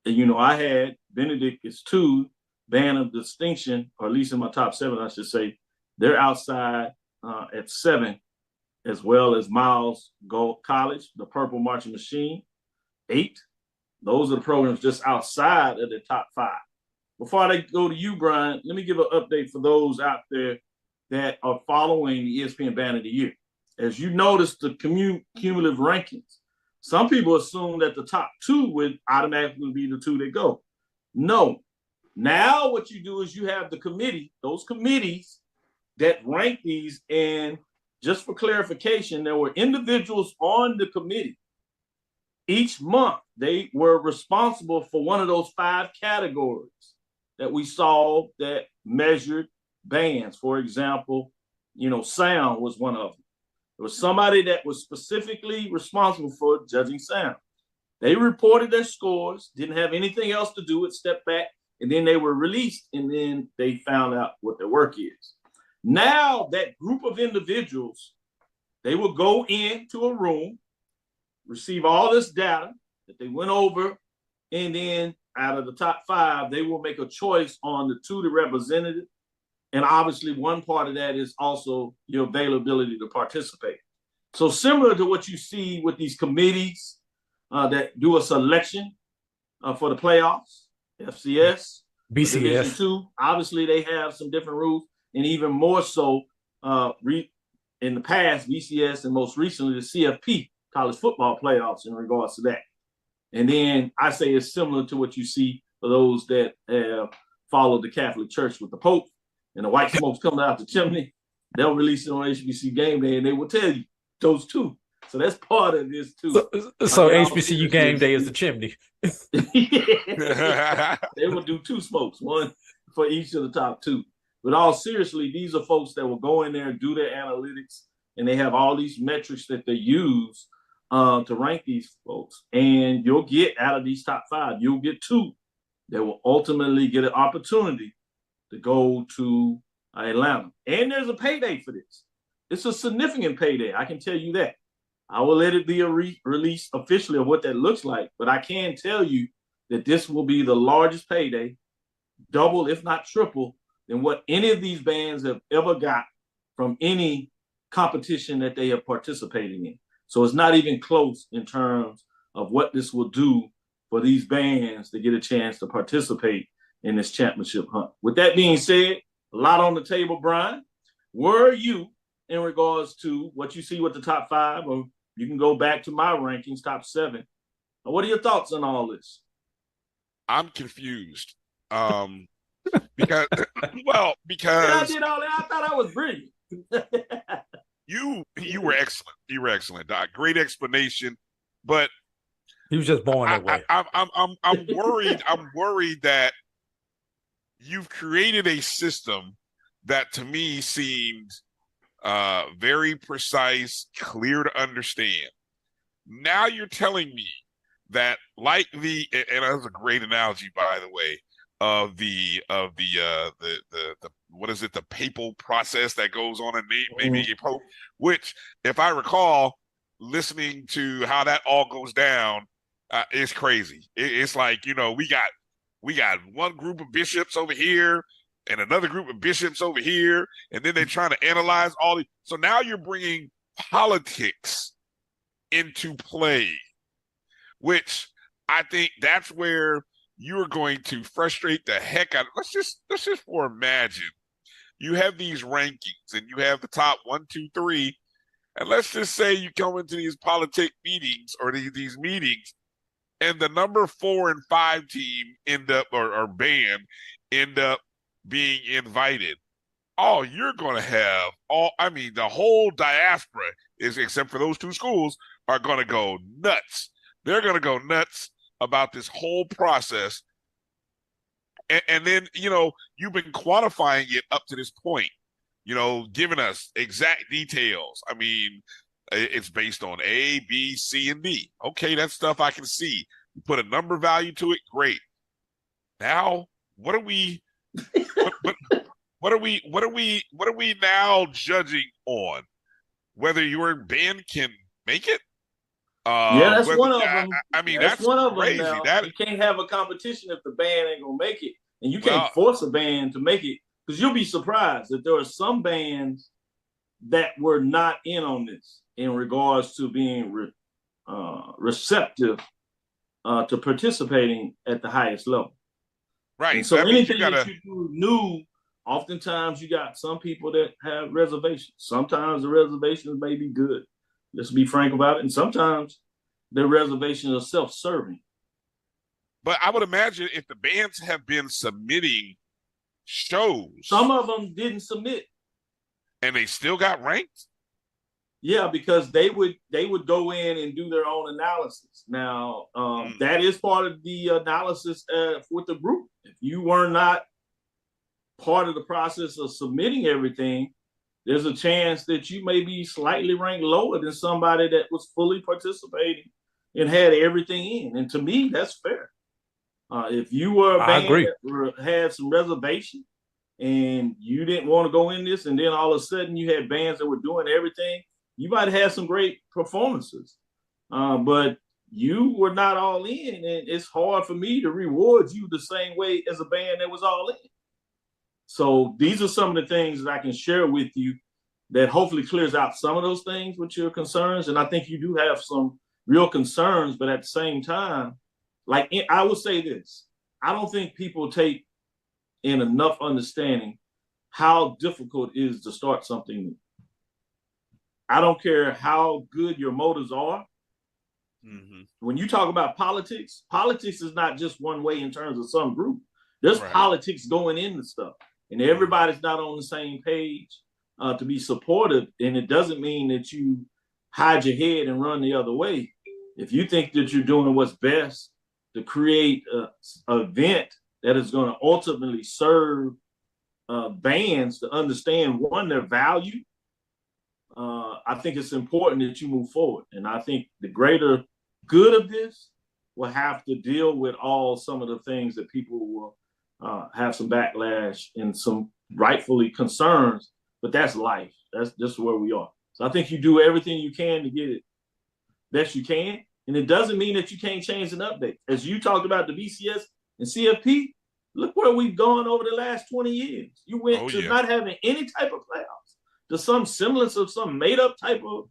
And, I had Benedict is 2, Band of Distinction, or at least in my top 7, I should say. They're outside at 7, as well as Miles Gold College, the Purple Marching Machine, 8. Those are the programs just outside of the top 5. Before I go to you, Brian, let me give an update for those out there that are following the ESPN Band of the Year. As you notice the cumulative rankings, some people assume that the top 2 would automatically be the 2 that go. No. Now what you do is you have the committee, those committees that rank these, and just for clarification, there were individuals on the committee. Each month, they were responsible for one of those 5 categories that we saw that measured bands. For example, sound was one of them. There was somebody that was specifically responsible for judging sound. They reported their scores, didn't have anything else to do, stepped back, and then they were released, and then they found out what their work is. Now that group of individuals, they will go into a room, receive all this data that they went over, and then out of the top 5, they will make a choice on the 2 that represented it. And obviously one part of that is also your availability to participate. So similar to what you see with these committees that do a selection for the playoffs, FCS, BCS. Division 2, obviously they have some different rules, and even more so in the past, BCS, and most recently the CFP, college football playoffs, in regards to that. And then I say it's similar to what you see for those that follow the Catholic Church with the Pope and the white smoke's coming out the chimney. They'll release it on HBCU Game Day, and they will tell you those 2. So that's part of this too. So HBCU Game Day is the chimney. Yeah. They will do 2 smokes, one for each of the top 2. But all seriously, these are folks that will go in there and do their analytics, and they have all these metrics that they use to rank these folks. And you'll get out of these top 5, you'll get 2 that will ultimately get an opportunity to go to Atlanta. And there's a payday for this. It's a significant payday. I can tell you that. I will let it be a release officially of what that looks like, but I can tell you that this will be the largest payday, double, if not triple, than what any of these bands have ever got from any competition that they have participated in. So it's not even close in terms of what this will do for these bands to get a chance to participate in this championship hunt. With that being said, a lot on the table, Brian. Where are you in regards to what you see with the top 5, or you can go back to my rankings, top 7. What are your thoughts on all this? I'm confused. Because yeah, I did all that. I thought I was brilliant. you were excellent. You were excellent, Doc. Great explanation, but he was just born that way. I'm worried. I'm worried that you've created a system that to me seemed very precise, clear to understand. Now you're telling me that, like and that was a great analogy, by the way, of the what is it, the papal process that goes on in maybe a pope, which, if I recall, listening to how that all goes down, is crazy. It's like, we got one group of bishops over here and another group of bishops over here, and then they're trying to analyze all the. So now you're bringing politics into play, which I think that's where you're going to frustrate the heck out of. Let's just imagine you have these rankings and you have the top 1, 2, 3, and let's just say you come into these politic meetings or these meetings, and the number 4 and 5 team end up or band end up being invited. Oh, you're going to have the whole diaspora is, except for those 2 schools, are going to go nuts. They're going to go nuts about this whole process. And then, you've been quantifying it up to this point, giving us exact details. I mean, it's based on A, B, C, and D. Okay, that's stuff I can see. You put a number value to it, great. Now, what are we now judging on? Whether your band can make it? Yeah, that's one of them. I mean, that's one of crazy. them. Now. You can't have a competition if the band ain't gonna make it, and you can't force a band to make it, because you'll be surprised that there are some bands that were not in on this in regards to being receptive to participating at the highest level. Right. And so anything that you do new, oftentimes you got some people that have reservations. Sometimes the reservations may be good. Let's be frank about it. And sometimes the reservations are self-serving. But I would imagine if the bands have been submitting shows, some of them didn't submit, and they still got ranked. Yeah, because they would go in and do their own analysis. Now, that is part of the analysis with the group. If you were not part of the process of submitting everything, there's a chance that you may be slightly ranked lower than somebody that was fully participating and had everything in. And to me, that's fair. If you were a band that had some reservation and you didn't want to go in this, and then all of a sudden you had bands that were doing everything, you might have some great performances. But you were not all in, and it's hard for me to reward you the same way as a band that was all in. So these are some of the things that I can share with you that hopefully clears out some of those things with your concerns. And I think you do have some real concerns, but at the same time, I will say this, I don't think people take in enough understanding how difficult it is to start something new. I don't care how good your motives are. Mm-hmm. When you talk about politics is not just one way in terms of some group. There's politics going into stuff. And everybody's not on the same page to be supportive. And it doesn't mean that you hide your head and run the other way. If you think that you're doing what's best to create an event that is going to ultimately serve bands to understand, one, their value, I think it's important that you move forward. And I think the greater good of this will have to deal with some of the things that people will have some backlash and some rightfully concerns, but that's life. That's just where we are. So I think you do everything you can to get it best you can. And it doesn't mean that you can't change and update. As you talked about the BCS and CFP, look where we've gone over the last 20 years. You went to not having any type of playoffs to some semblance of some made up type of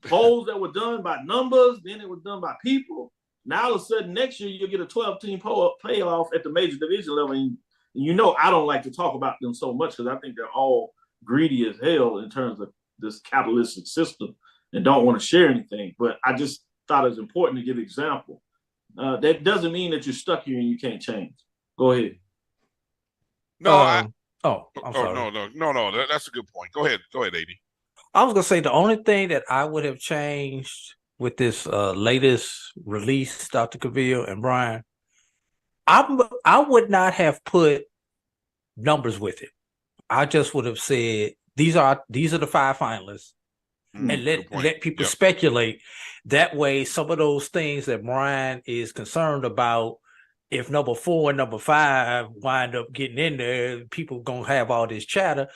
polls that were done by numbers, then it was done by people. Now all of a sudden next year you'll get a 12-team playoff at the major division level. And you know I don't like to talk about them so much because I think they're all greedy as hell in terms of this capitalistic system and don't want to share anything. But I just thought it was important to give example. That doesn't mean that you're stuck here and you can't change. Go ahead. No, I'm sorry. No. That's a good point. Go ahead, AD. I was gonna say the only thing that I would have changed with this latest release, Dr. Cavil and Brian, I would not have put numbers with it. I just would have said these are the 5 finalists, and let people speculate. That way, some of those things that Brian is concerned about, if number 4 and number 5 wind up getting in there, people gonna have all this chatter.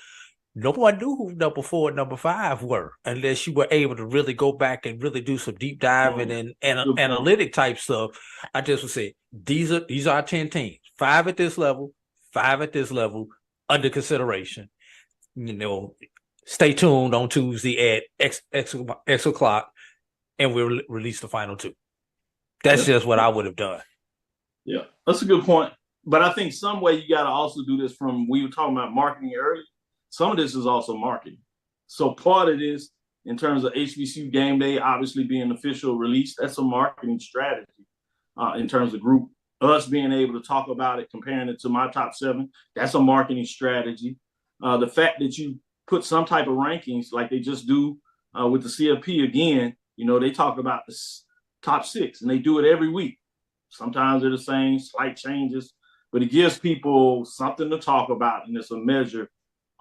No one knew who number 4 and number 5 were unless you were able to really go back and really do some deep diving and analytic type stuff. I just would say these are 10 teams, 5 at this level, 5 at this level, under consideration. You know, stay tuned on Tuesday at X o'clock, and we'll release the final 2. That's just what I would have done. Yeah, that's a good point. But I think some way you got to also do this from, we were talking about marketing earlier. Some of this is also marketing. So part of this, in terms of HBCU game day, obviously being official release, that's a marketing strategy in terms of group. Us being able to talk about it, comparing it to my top 7, that's a marketing strategy. The fact that you put some type of rankings like they just do with the CFP again, you know, they talk about the top 6 and they do it every week. Sometimes they're the same, slight changes, but it gives people something to talk about, and it's a measure,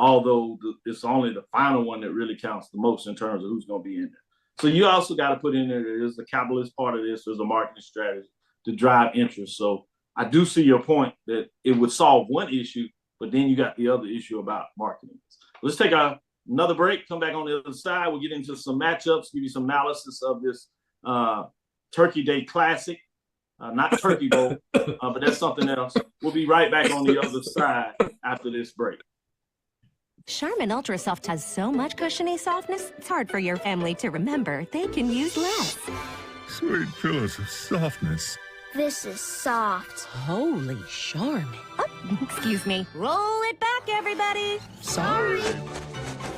although it's only the final one that really counts the most in terms of who's going to be in there. So you also got to put in there's the capitalist part of this, there's a marketing strategy to drive interest. So I do see your point that it would solve one issue, but then you got the other issue about marketing. Let's take another break, come back on the other side. We'll get into some matchups, give you some analysis of this Turkey Day Classic. Not Turkey Bowl, but that's something else. We'll be right back on the other side after this break. Charmin Ultra Soft has so much cushiony softness, it's hard for your family to remember they can use less. Sweet pillows of softness. This is soft. Holy Charmin. Oh, excuse me. Roll it back, everybody. Sorry.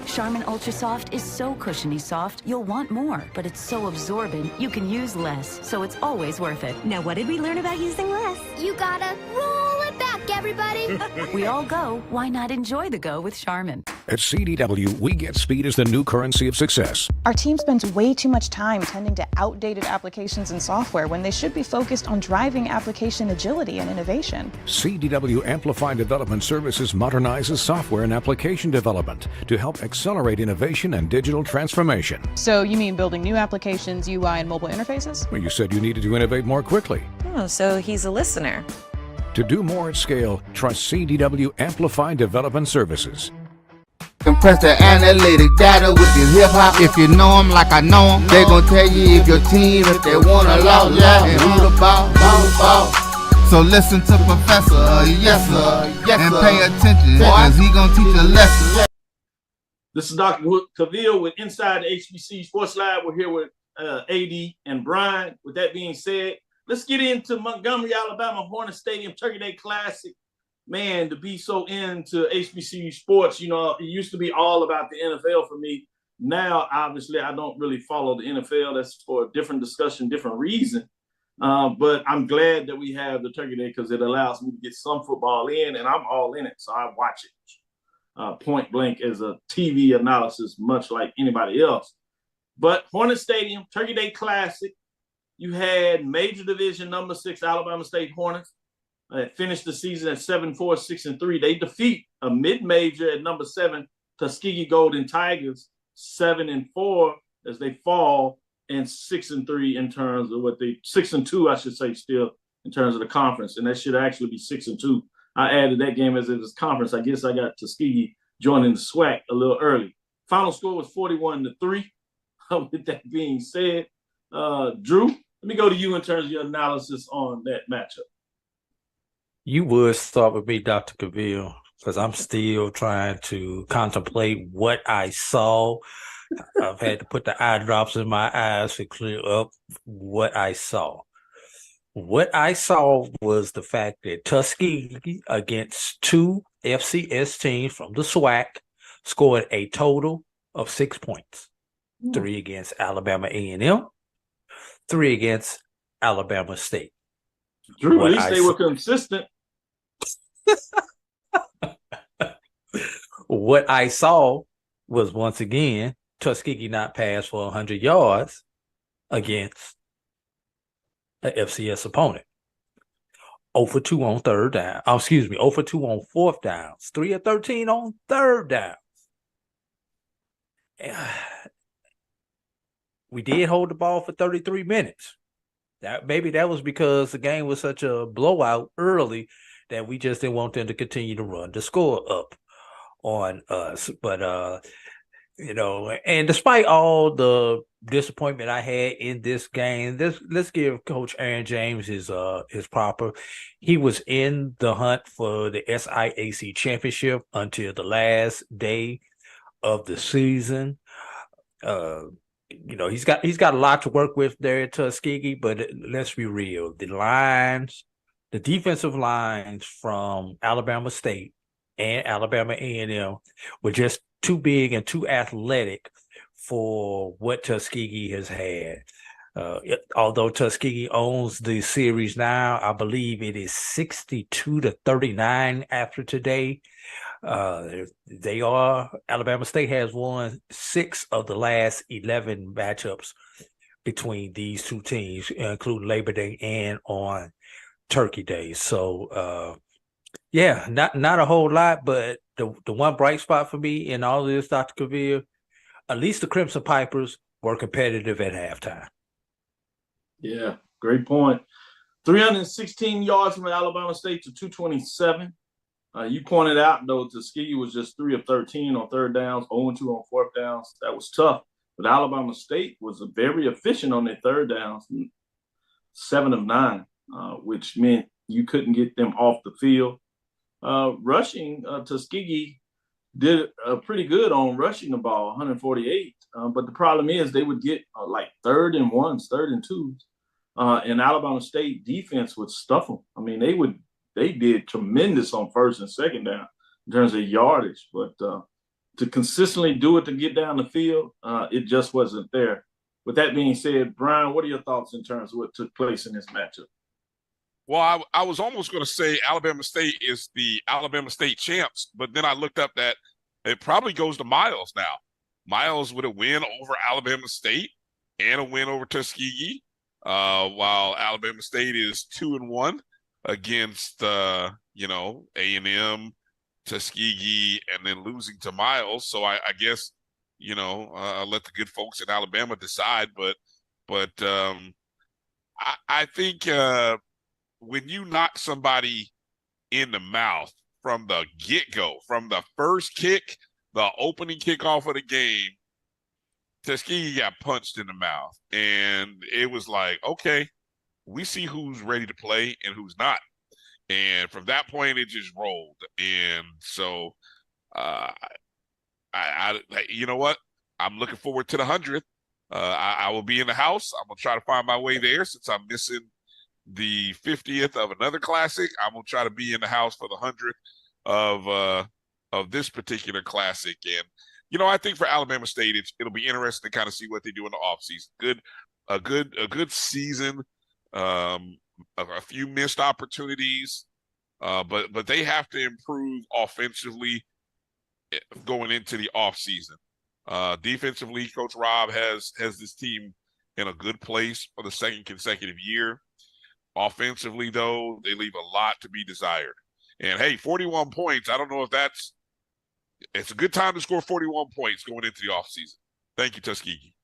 Charmin Ultra Soft is so cushiony soft, you'll want more, but it's so absorbent, you can use less, so it's always worth it. Now, what did we learn about using less? You gotta roll it back, everybody. We all go, why not enjoy the go with Charmin? At CDW, we get speed as the new currency of success. Our team spends way too much time tending to outdated applications and software when they should be focused on driving application agility and innovation. CDW Amplified Development Services modernizes software and application development to help accelerate innovation and digital transformation. So you mean building new applications, UI, and mobile interfaces? Well, you said you needed to innovate more quickly. Oh, so he's a listener. To do more at scale, trust CDW Amplified Development Services. Compress the analytic data with your hip hop. If you know them like I know them, they gon' tell you if your team, if they wanna law, and who the ball. So listen to Professor, yes sir, and pay attention, cause he gon' teach a lesson. This is Dr. Cavil with Inside the HBCU Sports Lab. We're here with AD and Brian. With that being said, let's get into Montgomery, Alabama, Hornet Stadium Turkey Day Classic. Man, to be so into HBCU sports, you know, it used to be all about the NFL for me. Now, obviously, I don't really follow the NFL. That's for a different discussion, different reason. But I'm glad that we have the Turkey Day because it allows me to get some football in, and I'm all in it, so I watch it point blank as a TV analysis, much like anybody else. But Hornet Stadium, Turkey Day Classic, you had major division number 6 Alabama State Hornets. Finished the season at 7-4, 6-3. They defeat a mid-major at number 7 Tuskegee Golden Tigers 7-4 as they fall, and 6-3 in terms of 6-2, I should say, still in terms of the conference, and that should actually be 6-2. I added that game as it was conference. I guess I got Tuskegee joining the SWAC a little early. Final score was 41-3. With that being said, Drew, let me go to you in terms of your analysis on that matchup. You would start with me, Dr. Cavil, because I'm still trying to contemplate what I saw. I've had to put the eye drops in my eyes to clear up what I saw. What I saw was the fact that Tuskegee, against two FCS teams from the SWAC, scored a total of 6 points. 3 against Alabama A&M, 3 against Alabama State. Drew, at least they were consistent. What I saw was, once again, Tuskegee not pass for 100 yards against an FCS opponent. 0 for 2 on third down. 0 for 2 on fourth downs. 3 of 13 on third downs. We did hold the ball for 33 minutes. Maybe that was because the game was such a blowout early that we just didn't want them to continue to run the score up on us. But and despite all the disappointment I had in this game, let's give Coach Aaron James his proper. He was in the hunt for the SIAC championship until the last day of the season. He's got a lot to work with there at Tuskegee, but let's be real. The defensive lines from Alabama State and Alabama A&M were just too big and too athletic for what Tuskegee has had. Although Tuskegee owns the series now, I believe it is 62-39 after today. Alabama State has won 6 of the last 11 matchups between these two teams, including Labor Day and on Turkey Day. So, not a whole lot, but the one bright spot for me in all of this, Dr. Cavil, at least the Crimson Pipers were competitive at halftime. Yeah, great point. 316 yards from Alabama State to 227. You pointed out, though, Tuskegee was just 3 of 13 on third downs, 0 2 on fourth downs. That was tough. But Alabama State was very efficient on their third downs, 7 of 9, which meant you couldn't get them off the field. Rushing, Tuskegee did pretty good on rushing the ball, 148. But the problem is they would get like 3rd and 1s, 3rd and 2s. And Alabama State defense would stuff them. I mean, they did tremendous on first and second down in terms of yardage, but to consistently do it to get down the field, it just wasn't there. With that being said, Brian, what are your thoughts in terms of what took place in this matchup? Well, I was almost going to say Alabama State is the Alabama State champs, but then I looked up that it probably goes to Miles now. Miles with a win over Alabama State and a win over Tuskegee, while Alabama State is 2-1. Against A&M, Tuskegee, and then losing to Miles. So I guess I'll let the good folks in Alabama decide. But I think when you knock somebody in the mouth from the get-go, from the first kick, the opening kickoff of the game, Tuskegee got punched in the mouth, and it was like, okay, we see who's ready to play and who's not. And from that point, it just rolled. And so, you know what? I'm looking forward to the 100th. I will be in the house. I'm going to try to find my way there since I'm missing the 50th of another classic. I'm going to try to be in the house for the 100th of this particular classic. And, I think for Alabama State, it'll be interesting to kind of see what they do in the offseason. A good season. A few missed opportunities, but they have to improve offensively going into the offseason. Defensively, Coach Rob has this team in a good place for the second consecutive year. Offensively, though, they leave a lot to be desired. And, hey, 41 points, I don't know if it's a good time to score 41 points going into the offseason. Thank you, Tuskegee.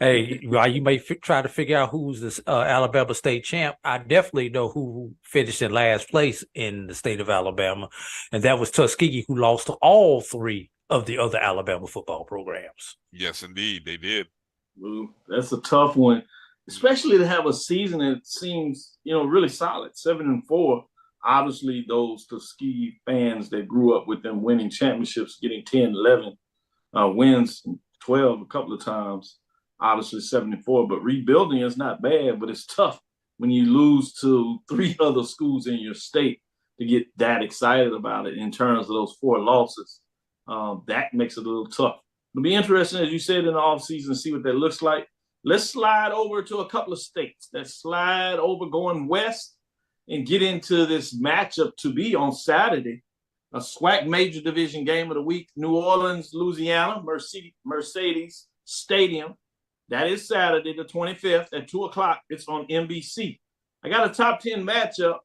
Hey, while you may try to figure out who's this Alabama State champ, I definitely know who finished in last place in the state of Alabama, and that was Tuskegee, who lost to all 3 of the other Alabama football programs. Yes, indeed, they did. Ooh, that's a tough one, especially to have a season that seems, really solid, 7-4. Obviously, those Tuskegee fans that grew up with them winning championships, getting 10, 11 wins, 12 a couple of times, obviously 74. But rebuilding is not bad, but it's tough when you lose to 3 other schools in your state to get that excited about it in terms of those 4 losses. That makes it a little tough. It'll be interesting, as you said, in the offseason, see what that looks like. Let's slide over to a couple of states. Let's slide over going west and get into this matchup to be on Saturday. A SWAC major division game of the week, New Orleans, Louisiana, Mercedes Stadium. That is Saturday, the 25th at 2 o'clock. It's on NBC. I got a top 10 matchup,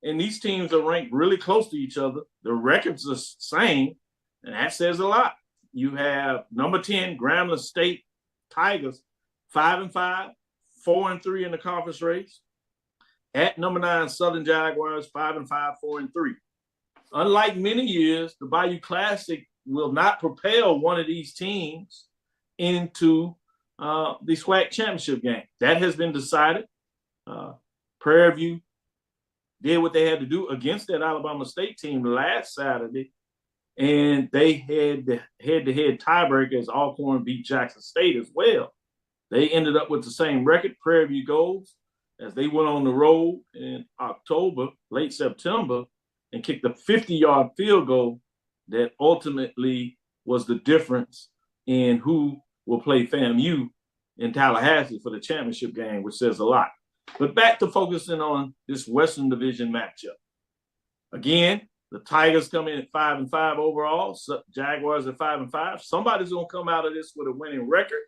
and these teams are ranked really close to each other. The records are the same, and that says a lot. You have number 10, Grambling State Tigers, 5-5, 4-3 in the conference race. At number 9, Southern Jaguars, 5-5, 4-3. Unlike many years, the Bayou Classic will not propel one of these teams into the SWAC championship game. That has been decided. Prairie View did what they had to do against that Alabama State team last Saturday, and they had the head-to-head tiebreaker as Alcorn beat Jackson State as well. They ended up with the same record, Prairie View Goals, as they went on the road in October, late September, and kicked a 50-yard field goal that ultimately was the difference in who will play FAMU in Tallahassee for the championship game, which says a lot. But back to focusing on this Western Division matchup. Again, the Tigers come in at 5-5 overall. Jaguars at 5-5. Somebody's going to come out of this with a winning record.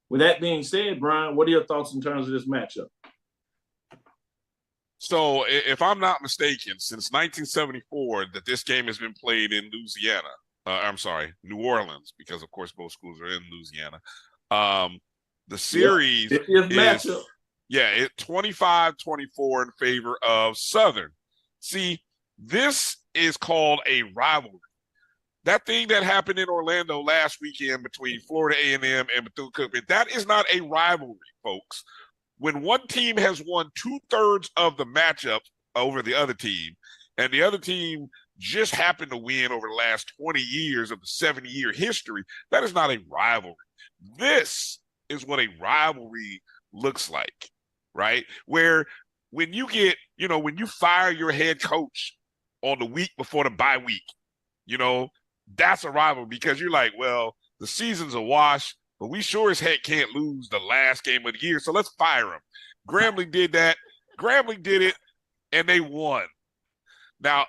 With that being said, Brian, what are your thoughts in terms of this matchup? So, if I'm not mistaken, since 1974 that this game has been played in Louisiana. New Orleans, because of course both schools are in Louisiana. The series is matchup. Yeah, it 25-24 in favor of Southern. See, this is called a rivalry. That thing that happened in Orlando last weekend between Florida A&M and Bethune-Cookman, that is not a rivalry, folks. When one team has won 2/3 of the matchup over the other team, and the other team just happened to win over the last 20 years of the 70-year history, that is not a rivalry. This is what a rivalry looks like, right? Where when you get, when you fire your head coach on the week before the bye week, that's a rivalry because you're like, well, the season's a wash, but we sure as heck can't lose the last game of the year, so let's fire him. Grambling did that. Grambling did it, and they won. Now,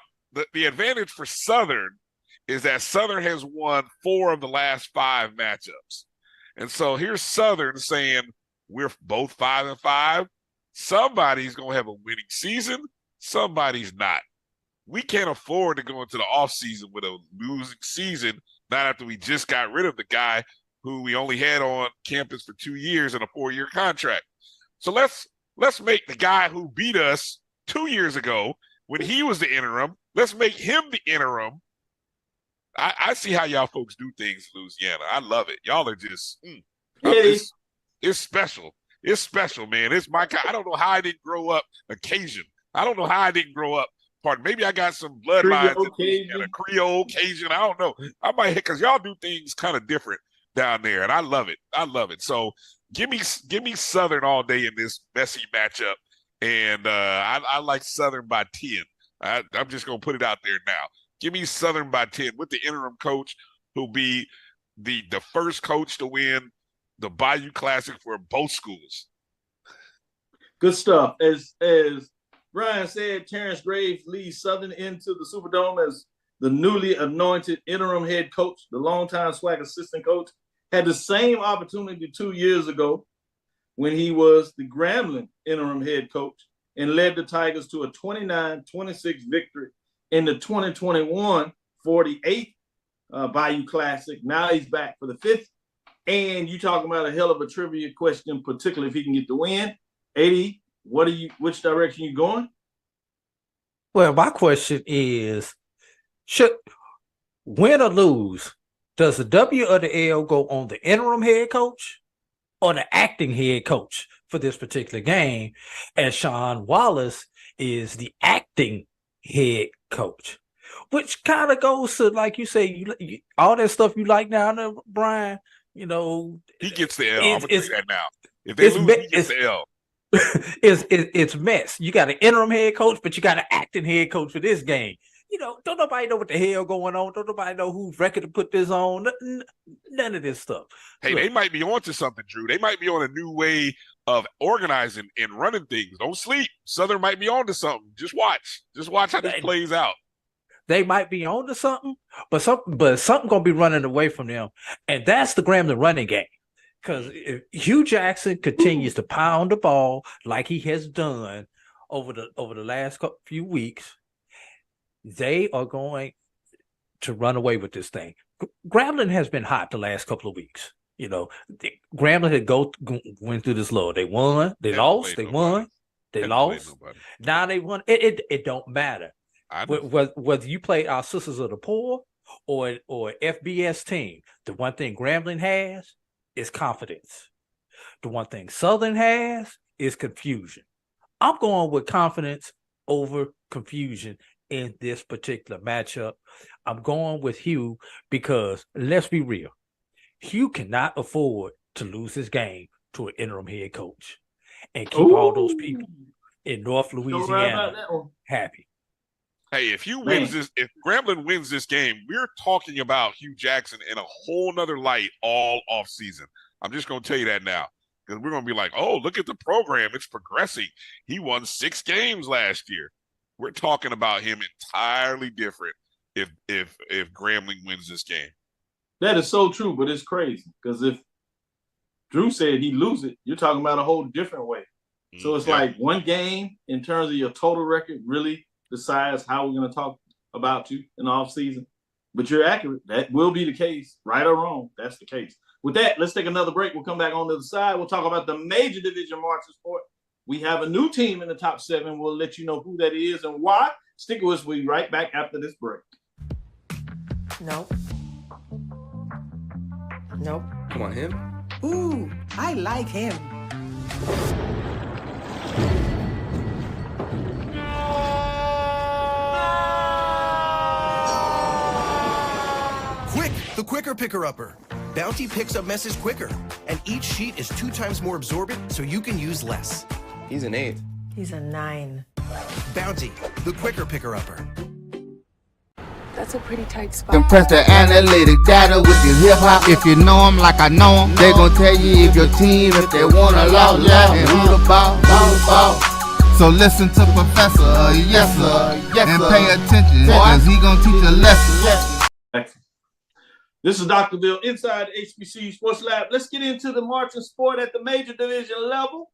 the advantage for Southern is that Southern has won 4 of the last 5 matchups. And so here's Southern saying, we're both 5-5. Somebody's going to have a winning season. Somebody's not. We can't afford to go into the offseason with a losing season, not after we just got rid of the guy who we only had on campus for 2 years and a 4-year contract. So let's make the guy who beat us 2 years ago when he was the interim, let's make him the interim. I see how y'all folks do things in Louisiana. I love it. Y'all are just, it's special. It's special, man. It's my kind. I don't know how I didn't grow up Cajun. I don't know how I didn't grow up. Maybe I got some bloodlines in a Creole, Cajun. I don't know. I might, because y'all do things kind of different down there, and I love it. I love it. So give me Southern all day in this messy matchup, and I like Southern by 10. I'm just gonna put it out there now. Give me Southern by 10 with the interim coach who'll be the first coach to win the Bayou Classic for both schools. Good stuff. As Brian said, Terrence Graves leads Southern into the Superdome as the newly anointed interim head coach. The longtime SWAC assistant coach had the same opportunity 2 years ago when he was the Grambling interim head coach and led the Tigers to a 29-26 victory in the 2021 48th Bayou Classic. Now he's back for the 5th. And you talking about a hell of a trivia question, particularly if he can get the win. 80, which direction you going? Well, my question is, should win or lose, does the W or the L go on the interim head coach or the acting head coach for this particular game? And Sean Wallace is the acting head coach, which kind of goes to, like you say, you all that stuff you like down there, Brian. You know, he gets the L. I'm gonna tell you that now. If they it's lose, me- he gets the L. it's mess. You got an interim head coach, but you got an acting head coach for this game. You know, don't nobody know what the hell going on. Don't nobody know whose record to put this on. None of this stuff. Hey, Look, they might be onto something, Drew. They might be on a new way of organizing and running things. Don't sleep. Southern might be onto something. Just watch. Just watch how this plays out. they might be onto something, but something gonna be running away from them, and that's the Grambling running game. Because if Hugh Jackson continues to pound the ball like he has done over the last few weeks, they are going to run away with this thing. Grambling has been hot the last couple of weeks. You know, Grambling had went through this low. They won, they lost, they won, they lost. Now they won. It don't matter. Whether you play our Sisters of the Poor or FBS team, the one thing Grambling has is confidence. The one thing Southern has is confusion. I'm going with confidence over confusion in this particular matchup. I'm going with Hugh because, let's be real, Hugh cannot afford to lose his game to an interim head coach and keep all those people in North Louisiana happy. Hey, if Grambling wins this game, we're talking about Hugh Jackson in a whole nother light all off season. I'm just going to tell you that now, because we're going to be like, oh, look at the program. It's progressing. He won 6 games last year. We're talking about him entirely different if Grambling wins this game. That is so true, but it's crazy because if Drew said he lose it, you're talking about a whole different way. So it's like one game in terms of your total record really decides how we're going to talk about you in the offseason. But you're accurate. That will be the case, right or wrong. That's the case. With that, let's take another break. We'll come back on the other side. We'll talk about the major division marching sport. We have a new team in the top 7. We'll let you know who that is and why. Stick with us. We'll be right back after this break. Nope. Nope. Come on, him. Ooh, I like him. Quick, the quicker picker-upper. Bounty picks up messes quicker, and each sheet is 2 times more absorbent, so you can use less. He's an 8. He's a 9. Bounty, the quicker picker-upper. That's a pretty tight spot. Compress the analytic data with your hip-hop. If you know them like I know them, they gon' tell you if your team, if they want a lot, and who the ball. So listen to Professor, yes sir, and pay attention, cause he gon' teach a lesson. Excellent. This is Dr. Bill inside HBCU Sports Lab. Let's get into the marching sport at the major division level.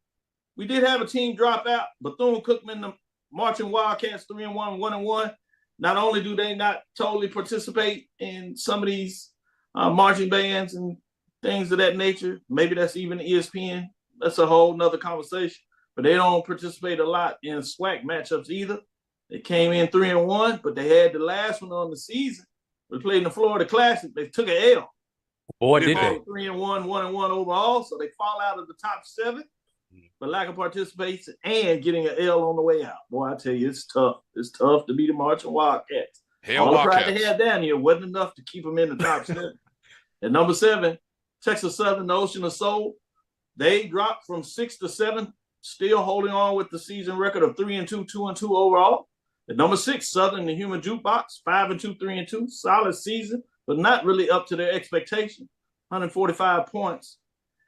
We did have a team drop out. Bethune-Cookman, the marching Wildcats, 3-1, 1-1. Not only do they not totally participate in some of these marching bands and things of that nature, maybe that's even ESPN. That's a whole nother conversation. But they don't participate a lot in SWAC matchups either. They came in 3-1, but they had the last one on the season. We played in the Florida Classic. They took an L. Boy, did they. 3-1, 1-1 overall. So they fall out of the top 7 for lack of participation and getting an L on the way out. Boy, I tell you, it's tough. It's tough to be the marching Wildcats. All the pride they had down here wasn't enough to keep them in the top 7. At number 7, Texas Southern, the Ocean of Soul. They dropped from 6 to 7, still holding on with the season record of 3-2, 2-2 overall. At number 6, Southern, the Human Jukebox, 5-2, 3-2, solid season, but not really up to their expectation. 145 points.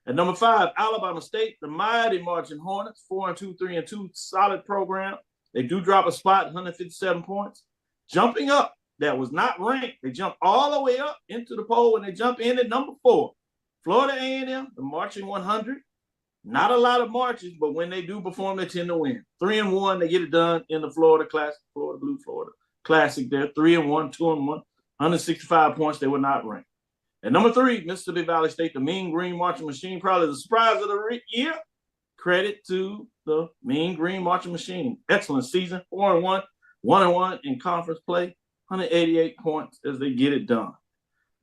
At number 5, Alabama State, the mighty Marching Hornets, 4-2, 3-2, solid program. They do drop a spot, 157 points. Jumping up, that was not ranked. They jumped all the way up into the poll, and they jump in at number 4. Florida A&M, the Marching 100. Not a lot of marches, but when they do perform, they tend to win. 3-1, they get it done in the Florida Classic, Florida Blue Florida Classic there. 3-1, 2-1, 165 points. They were not ranked. At number 3, Mississippi Valley State, the Mean Green Marching Machine, probably the surprise of the year. Credit to the Mean Green Marching Machine. Excellent season, 4-1, 1-1 in conference play, 188 points as they get it done.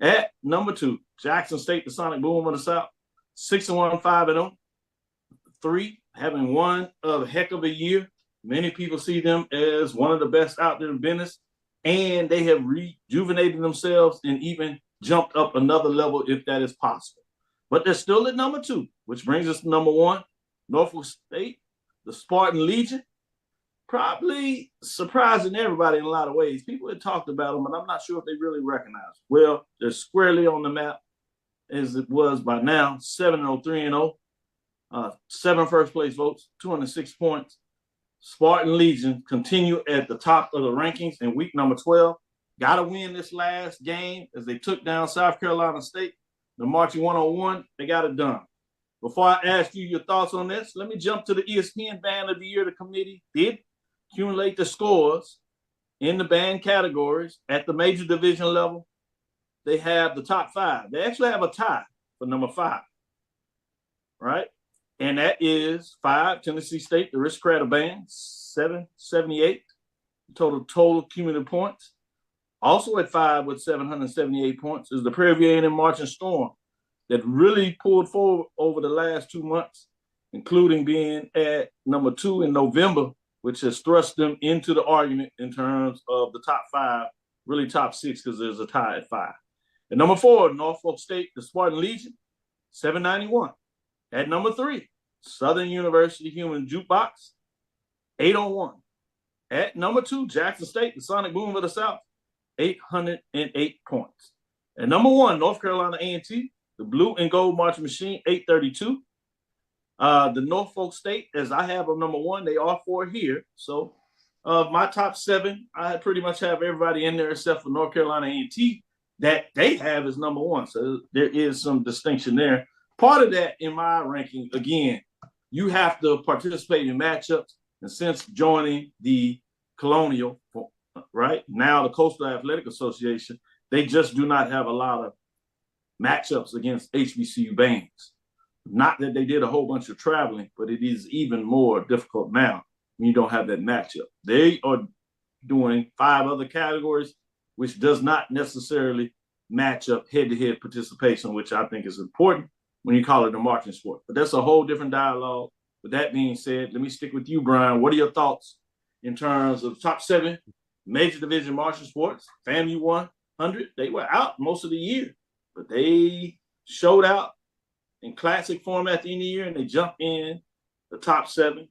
At number 2, Jackson State, the Sonic Boom of the South, 6-1, 5-0. 3, having one a heck of a year. Many people see them as one of the best out there in business, and they have rejuvenated themselves and even jumped up another level if that is possible. but they're still at number 2, which brings us to number 1, Norfolk State, the Spartan Legion. Probably surprising everybody in a lot of ways. People had talked about them, but I'm not sure if they really recognize them. Well, they're squarely on the map as it was by now, 7-0, 3-0, 7 first place votes, 206 points. Spartan Legion continue at the top of the rankings in week number 12. Got to win this last game as they took down South Carolina State. The marching 101, they got it done. Before I ask you your thoughts on this, let me jump to the ESPN Band of the Year. The committee did accumulate the scores in the band categories at the major division level. They have the top 5. They actually have a tie for number 5, right? And that is 5, Tennessee State, the Aristocrat Band, 778 total cumulative points. Also at 5 with 778 points is the Prairie View A&M Marching Storm that really pulled forward over the last 2 months, including being at number 2 in November, which has thrust them into the argument in terms of the top 5, really top 6, because there's a tie at 5. At number 4, Norfolk State, the Spartan Legion, 791. At number 3, Southern University Human Jukebox, 801. At number 2, Jackson State, the Sonic Boom of the South, 808 points. At number 1, North Carolina A&T, the Blue and Gold Marching Machine, 832. The Norfolk State, as I have them number 1, they are 4 here. So my top 7, I pretty much have everybody in there except for North Carolina A&T that they have as number 1. So there is some distinction there. Part of that in my ranking, again, you have to participate in matchups. And since joining the Colonial, right, now the Coastal Athletic Association, they just do not have a lot of matchups against HBCU bands. Not that they did a whole bunch of traveling, but it is even more difficult now when you don't have that matchup. They are doing 5 other categories, which does not necessarily match up head-to-head participation, which I think is important when you call it a marching sport. But that's a whole different dialogue. With that being said, let me stick with you, Brian. What are your thoughts in terms of top 7 major division marching sports? FAMU 100, they were out most of the year, but they showed out in classic form at the end of the year, and they jumped in the top 7.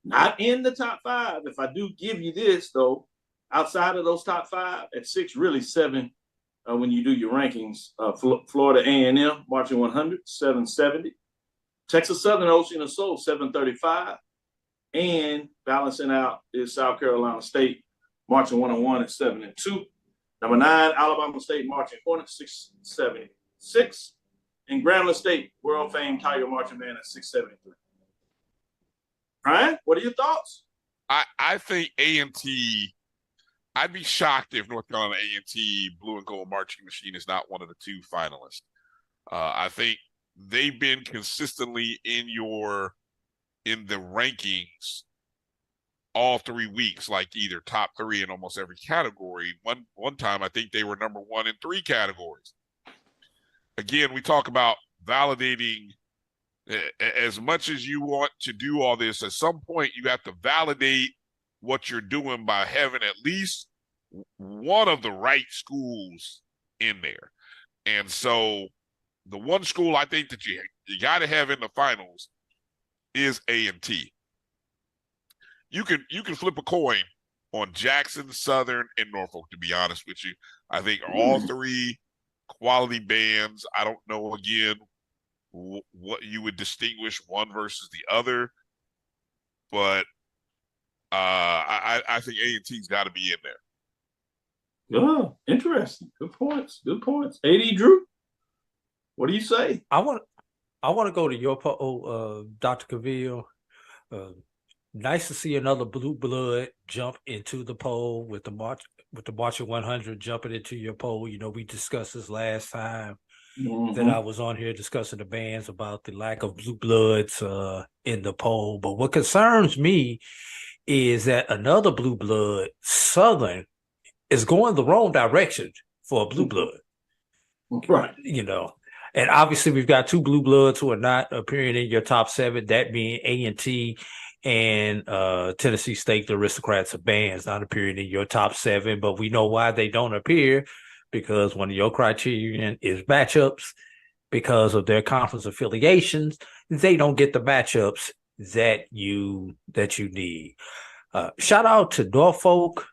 Not in the top 5. If I do give you this, though, outside of those top 5, at 6, really 7, when you do your rankings, Florida A&M, Marching 100, 770. Texas Southern Ocean and Soul, 735. And balancing out is South Carolina State, Marching 101 at 7-2. Number 9, Alabama State, Marching Hornets, 676. And Grambling State, world famed Tiger Marching Band at 673. Ryan, what are your thoughts? I think A&T, I'd be shocked if North Carolina A&T Blue and Gold Marching Machine is not one of the 2 finalists. I think they've been consistently in the rankings all 3 weeks, like either top 3 in almost every category. One time, I think they were number 1 in 3 categories. Again, we talk about validating. As much as you want to do all this, at some point you have to validate what you're doing by having at least one of the right schools in there. And so the one school I think that you got to have in the finals is A&T. You can flip a coin on Jackson, Southern, and Norfolk, to be honest with you. I think all 3 quality bands. I don't know, again, what you would distinguish one versus the other, but I think A&T's got to be in there. Oh, interesting. Good points. Good points. AD Drew, what do you say? I want to go to your poll, Dr. Cavil. Nice to see another blue blood jump into the poll with the Marching 100 jumping into your poll. You know, we discussed this last time that I was on here discussing the bands about the lack of blue bloods in the poll. But what concerns me is that another blue blood, Southern, is going the wrong direction for a blue blood. Right. You know, and obviously we've got 2 blue bloods who are not appearing in your top 7, that being A&T and Tennessee State, the Aristocrats of bands, not appearing in your top 7. But we know why they don't appear, because one of your criterion is matchups. because of their conference affiliations, they don't get the matchups that you need. Shout out to Norfolk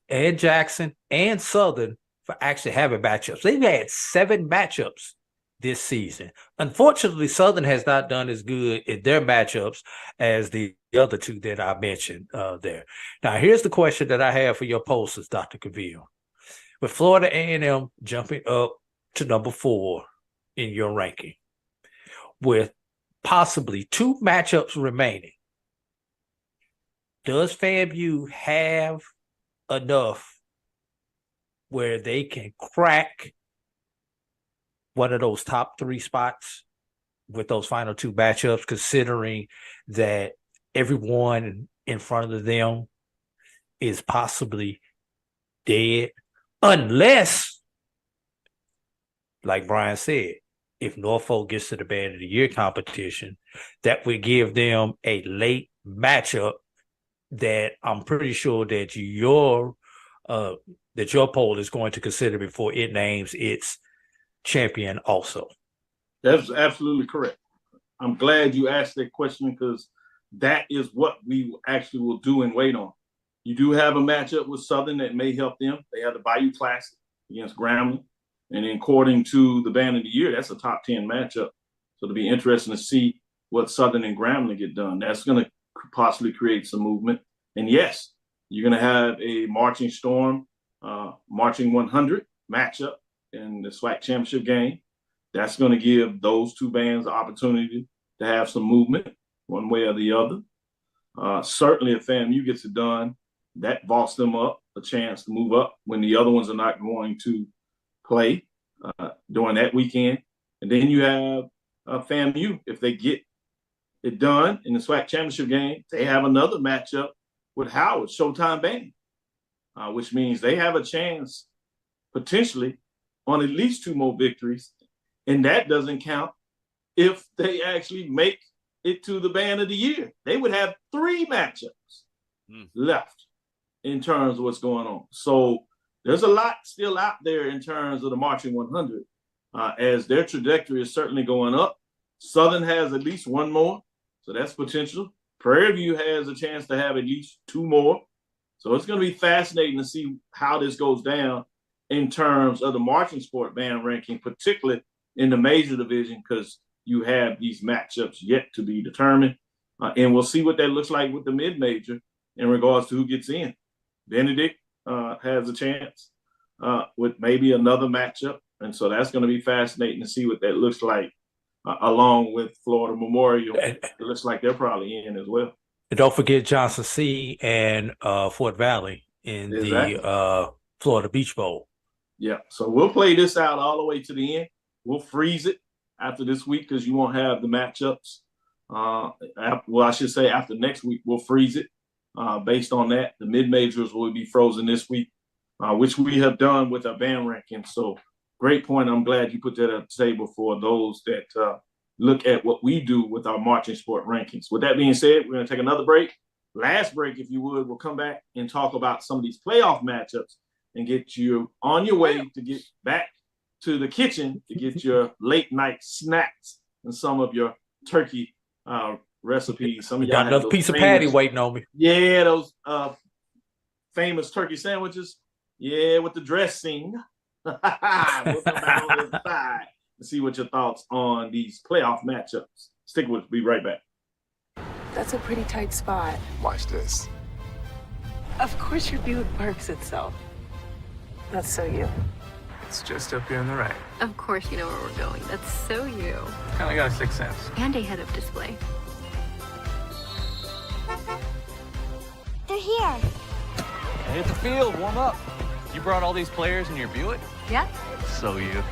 and Jackson and Southern for actually having matchups. They've had 7 matchups this season. Unfortunately, Southern has not done as good in their matchups as the other 2 that I mentioned there. Now, here's the question that I have for your posters, Dr. Cavil. With Florida A&M jumping up to number 4 in your ranking, with possibly 2 matchups remaining, does FAMU have enough where they can crack one of those top 3 spots with those final 2 matchups, considering that everyone in front of them is possibly dead? Unless, like Brian said, if Norfolk gets to the Band of the Year competition, that would give them a late matchup that I'm pretty sure that your poll is going to consider before it names its champion also. That's absolutely correct. I'm glad you asked that question, because that is what we actually will do and wait on. You do have a matchup with Southern that may help them. They have the Bayou Classic against Grambling. And according to the Band of the Year, that's a top 10 matchup. So it'll be interesting to see what Southern and Grambling get done. That's going to possibly create some movement. And yes, you're going to have a Marching Storm, Marching 100 matchup in the SWAC championship game. That's going to give those 2 bands the opportunity to have some movement one way or the other. Certainly if FAMU gets it done, that vaults them up a chance to move up when the other ones are not going to play during that weekend. And then you have FAMU, if they get it done in the SWAC championship game, they have another matchup with Howard, Showtime Band, which means they have a chance potentially on at least 2 more victories. And that doesn't count if they actually make it to the Band of the Year. They would have 3 matchups left in terms of what's going on. So there's a lot still out there in terms of the Marching 100, as their trajectory is certainly going up. Southern has at least 1 more, so that's potential. Prairie View has a chance to have at least 2 more. So it's going to be fascinating to see how this goes down in terms of the marching sport band ranking, particularly in the major division, because you have these matchups yet to be determined. And we'll see what that looks like with the mid-major in regards to who gets in. Benedict has a chance with maybe another matchup. And so that's going to be fascinating to see what that looks like, along with Florida Memorial. It looks like they're probably in as well. And don't forget Johnson C and Fort Valley in the Florida Beach Bowl. Yeah, so we'll play this out all the way to the end. We'll freeze it after this week because you won't have the matchups. Well, I should say after next week, we'll freeze it. Based on that, the mid-majors will be frozen this week, which we have done with our band ranking. So great point. I'm glad you put that at the table for those that look at what we do with our marching sport rankings. With that being said, we're going to take another break. Last break, if you would, we'll come back and talk about some of these playoff matchups and get you on your way to get back to the kitchen to get your late night snacks and some of your turkey recipes. Some of y'all got another piece of patty waiting on me. Yeah, those famous turkey sandwiches. Yeah, with the dressing. We'll come back on the side and see what your thoughts on these playoff matchups. Stick with us. Be right back. That's a pretty tight spot. Watch this. Of course your Buick parks itself. That's so you. It's just up here on the right. Of course you know where we're going. That's so you. Kind of got a 6th sense. And a head-up display. They're here. Hit the field, warm up. You brought all these players in your Buick? Yeah. So you.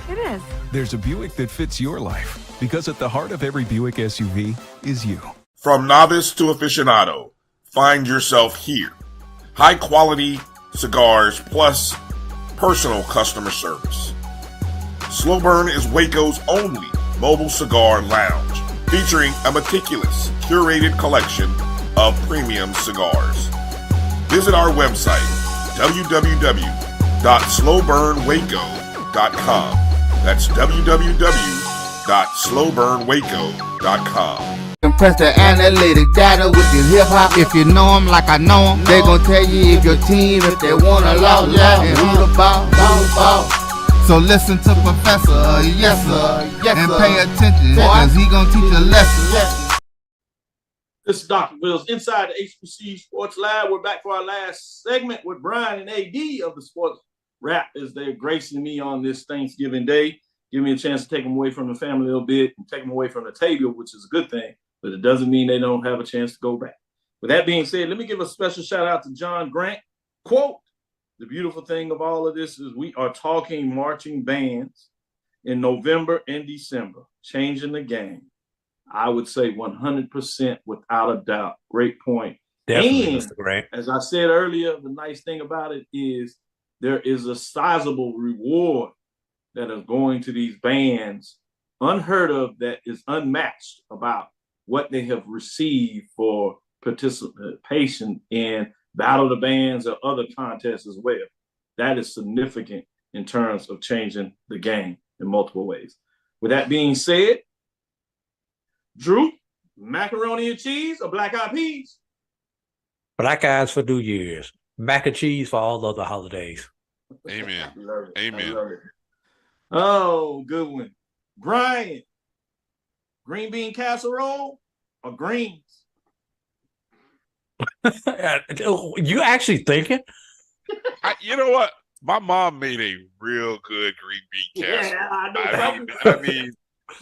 It is. There's a Buick that fits your life, because at the heart of every Buick SUV is you. From novice to aficionado, find yourself here. High quality cigars plus personal customer service. Slow Burn is Waco's only mobile cigar lounge, featuring a meticulous, curated collection of premium cigars. Visit our website, www.slowburnwaco.com, That's www.slowburnwaco.com. Compress the analytic data with your hip hop. If you know them like I know them, they gon' tell you if your team, if they wanna love, and who the ball. So listen to Professor, yes sir, and pay attention, cause he gon' teach a lesson. This is Dr. Will's Inside the HBCU Sports Lab. We're back for our last segment with Brian and AD of the Sports Wrap as they're gracing me on this Thanksgiving Day. Give me a chance to take them away from the family a little bit and take them away from the table, which is a good thing, but it doesn't mean they don't have a chance to go back. With that being said, let me give a special shout out to John Grant. Quote, the beautiful thing of all of this is we are talking marching bands in November and December, changing the game. I would say 100% without a doubt. Great point. Definitely, And Mr. Grant. as I said earlier, the nice thing about it is there is a sizable reward that is going to these bands, unheard of, that is unmatched about what they have received for participation in Battle of the Bands or other contests as well. That is significant in terms of changing the game in multiple ways. With that being said, Drew, macaroni and cheese or black eyed peas? Black eyes for New Year's, mac and cheese for all other holidays. Amen. Amen. Oh, good one. Brian, green bean casserole or greens? You actually thinking? You know what? My mom made a real good green bean casserole. Yeah, I mean,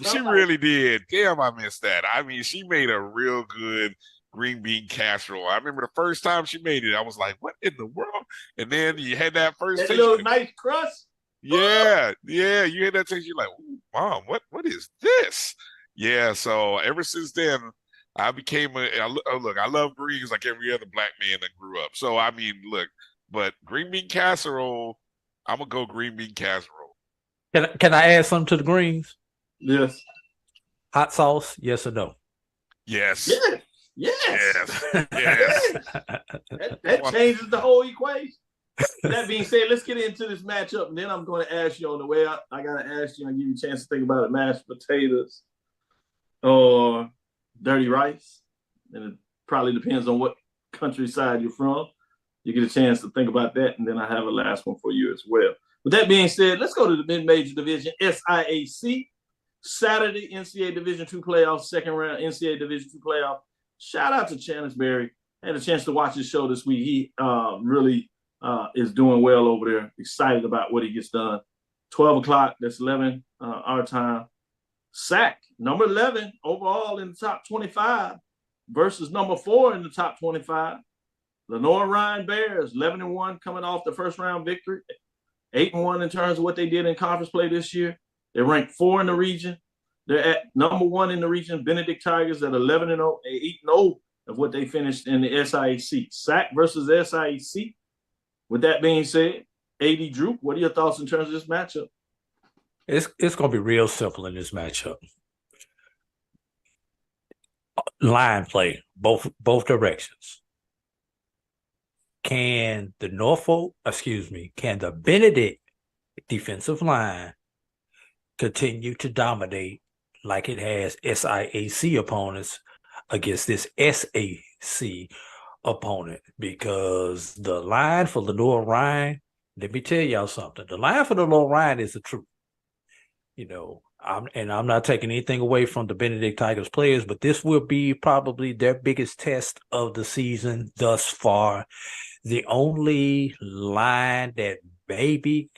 she really did. Damn, I missed that. I mean, she made a real good green bean casserole. I remember the first time she made it, I was like, what in the world? And then you had that first that taste. Little nice crust. Yeah, you had that taste. You're like, Mom, what is this? Yeah, so ever since then, I became look, I love greens like every other black man that grew up. So, I mean, look, but green bean casserole, I'm going to go green bean casserole. Can I add something to the greens? Yes. Hot sauce, yes or no? Yes. Yes. Yes. That changes the whole equation. That being said, let's get into this matchup, and then I'm going to ask you on the way out. I got to ask you and give you a chance to think about it: mashed potatoes or dirty rice. And it probably depends on what countryside you're from. You get a chance to think about that, and then I have a last one for you as well. With that being said, let's go to the mid-major division, SIAC. Saturday, NCAA Division II playoff, second round NCAA Division II playoff. Shout out to Channis Berry. I had a chance to watch his show this week. He really is doing well over there. Excited about what he gets done. 12 o'clock, that's 11 our time. Sac, number 11 overall in the top 25 versus number 4 in the top 25. Lenore Ryan Bears, 11-1 coming off the first round victory. 8-1 in terms of what they did in conference play this year. They're ranked 4 in the region. They're at number 1 in the region. Benedict Tigers at 11-0, 8-0 of what they finished in the SIAC. SAC versus SIAC. With that being said, AD Drew, what are your thoughts in terms of this matchup? It's going to be real simple in this matchup. Line play, both directions. Can the Benedict defensive line continue to dominate like it has SIAC opponents against this SAC opponent? Because the line for Lenore Ryan, let me tell y'all something. The line for Lenore Ryan is the truth. You know, I'm not taking anything away from the Benedict Tigers players, but this will be probably their biggest test of the season thus far. The only line that maybe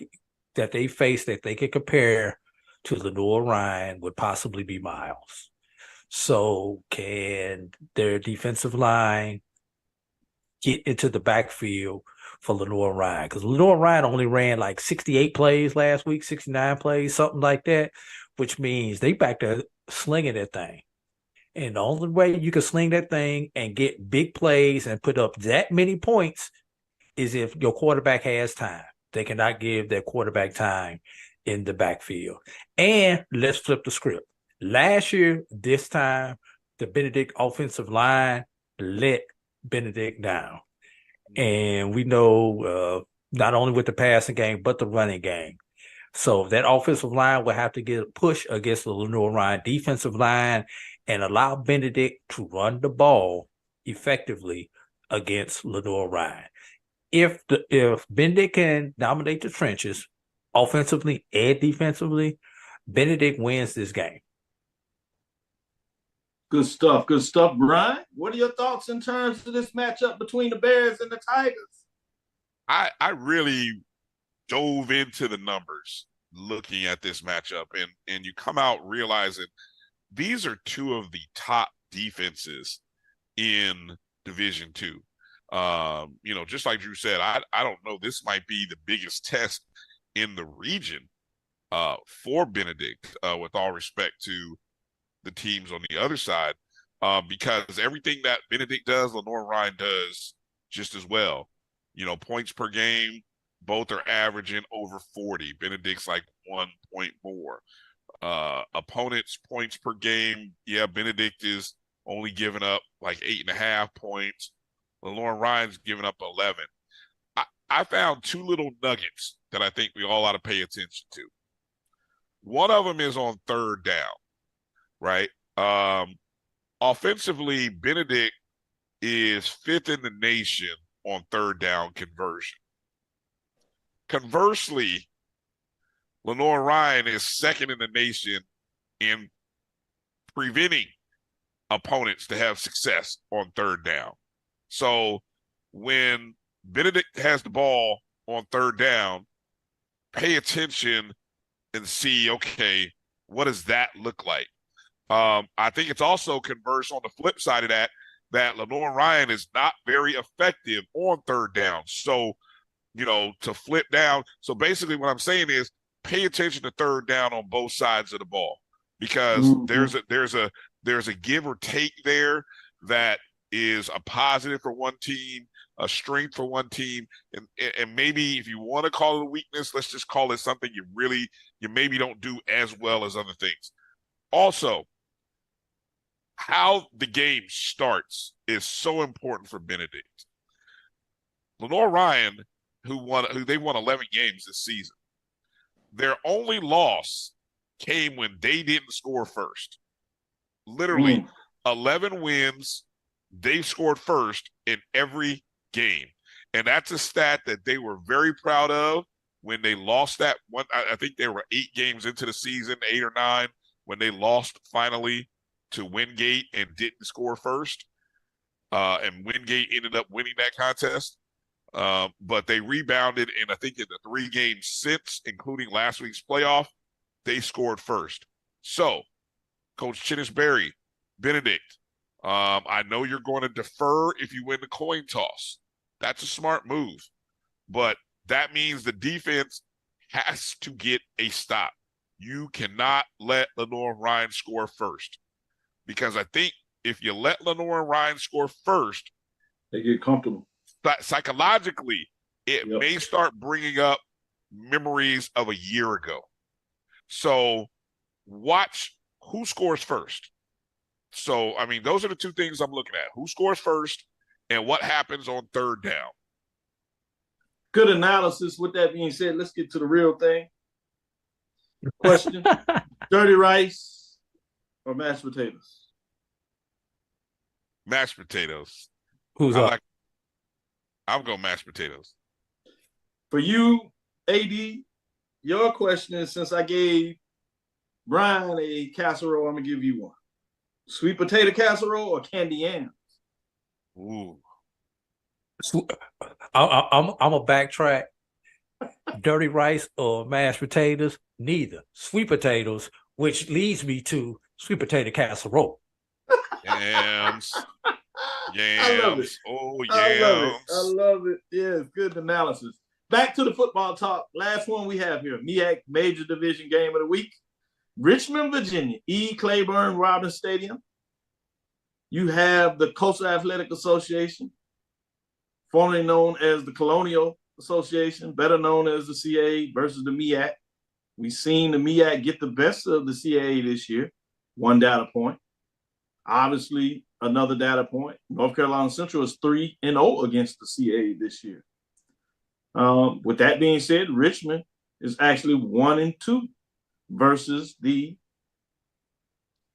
that they face that they could compare to Lenore Ryan would possibly be Miles. So can their defensive line get into the backfield for Lenore Ryan? Because Lenore Ryan only ran like 68 plays last week, 69 plays, something like that, which means they back to slinging that thing. And the only way you can sling that thing and get big plays and put up that many points is if your quarterback has time. They cannot give their quarterback time in the backfield. And let's flip the script. Last year, this time, the Benedict offensive line let Benedict down. And we know not only with the passing game, but the running game. So that offensive line will have to get a push against the Lenoir Ryan defensive line and allow Benedict to run the ball effectively against Lenoir Ryan. If Benedict can dominate the trenches offensively and defensively, Benedict wins this game. Good stuff. Good stuff, Brian. What are your thoughts in terms of this matchup between the Bears and the Tigers? I really dove into the numbers looking at this matchup, and you come out realizing these are two of the top defenses in Division II. Just like Drew said, I don't know, this might be the biggest test in the region for Benedict, with all respect to the teams on the other side, because everything that Benedict does, Lenoir Ryan does just as well. Points per game, both are averaging over 40. Benedict's like 1 point more. Opponents' points per game, Benedict is only giving up like 8.5 points. Lenoir Ryan's giving up 11. I found two little nuggets that I think we all ought to pay attention to. One of them is on third down, right? Offensively, Benedict is 5th in the nation on third down conversion. Conversely, Lenoir Ryan is 2nd in the nation in preventing opponents to have success on third down. So when Benedict has the ball on third down, pay attention and see, okay, what does that look like? I think it's also converse on the flip side of that Lenoir Ryan is not very effective on third down. So, to flip down. So basically what I'm saying is pay attention to third down on both sides of the ball, because there's a give or take there that is a positive for one team, a strength for one team, and maybe if you want to call it a weakness, let's just call it something you maybe don't do as well as other things. Also, how the game starts is so important for Benedict. Lenoir Ryan, who they won 11 games this season, their only loss came when they didn't score first. Literally 11 wins, they scored first in every game. And that's a stat that they were very proud of when they lost that one. I think they were 8 games into the season, 8 or 9, when they lost finally to Wingate and didn't score first. And Wingate ended up winning that contest. But they rebounded, and I think in the 3 games since, including last week's playoff, they scored first. So, Coach Chinnisberry, Benedict, I know you're going to defer if you win the coin toss. That's a smart move. But that means the defense has to get a stop. You cannot let Lenoir Ryan score first. Because I think if you let Lenoir Ryan score first, they get comfortable. Psychologically, it may start bringing up memories of a year ago. So watch who scores first. So, I mean, those are the two things I'm looking at. Who scores first and what happens on third down. Good analysis. With that being said, let's get to the real thing. Question. Dirty rice or mashed potatoes? Mashed potatoes. Who's up? I'm going mashed potatoes. For you, AD, your question is, since I gave Brian a casserole, I'm going to give you one. Sweet potato casserole or candy yams? Ooh. I'm a backtrack. Dirty rice or mashed potatoes? Neither. Sweet potatoes, which leads me to sweet potato casserole. Yams. I love it. Oh, yams. I love it. Yes, good analysis. Back to the football talk. Last one we have here. MEAC Major Division Game of the Week. Richmond, Virginia, E. Claiborne Robins Stadium. You have the Coastal Athletic Association, formerly known as the Colonial Association, better known as the CAA versus the MEAC. We've seen the MEAC get the best of the CAA this year. One data point. Obviously, another data point. North Carolina Central is 3-0 against the CAA this year. With that being said, Richmond is actually 1-2 versus the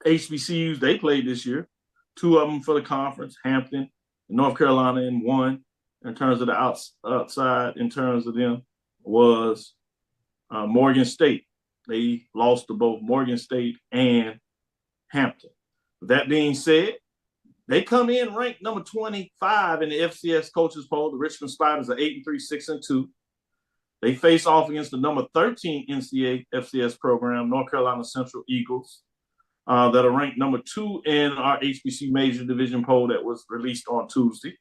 HBCUs they played this year. 2 of them for the conference, Hampton and North Carolina, and 1 in terms of the outside, in terms of them, was Morgan State. They lost to both Morgan State and Hampton. With that being said, they come in ranked number 25 in the FCS coaches poll. The Richmond Spiders are 8-3, 6-2. They face off against the number 13 NCAA FCS program, North Carolina Central Eagles, that are ranked number 2 in our HBC Major Division poll that was released on Tuesday.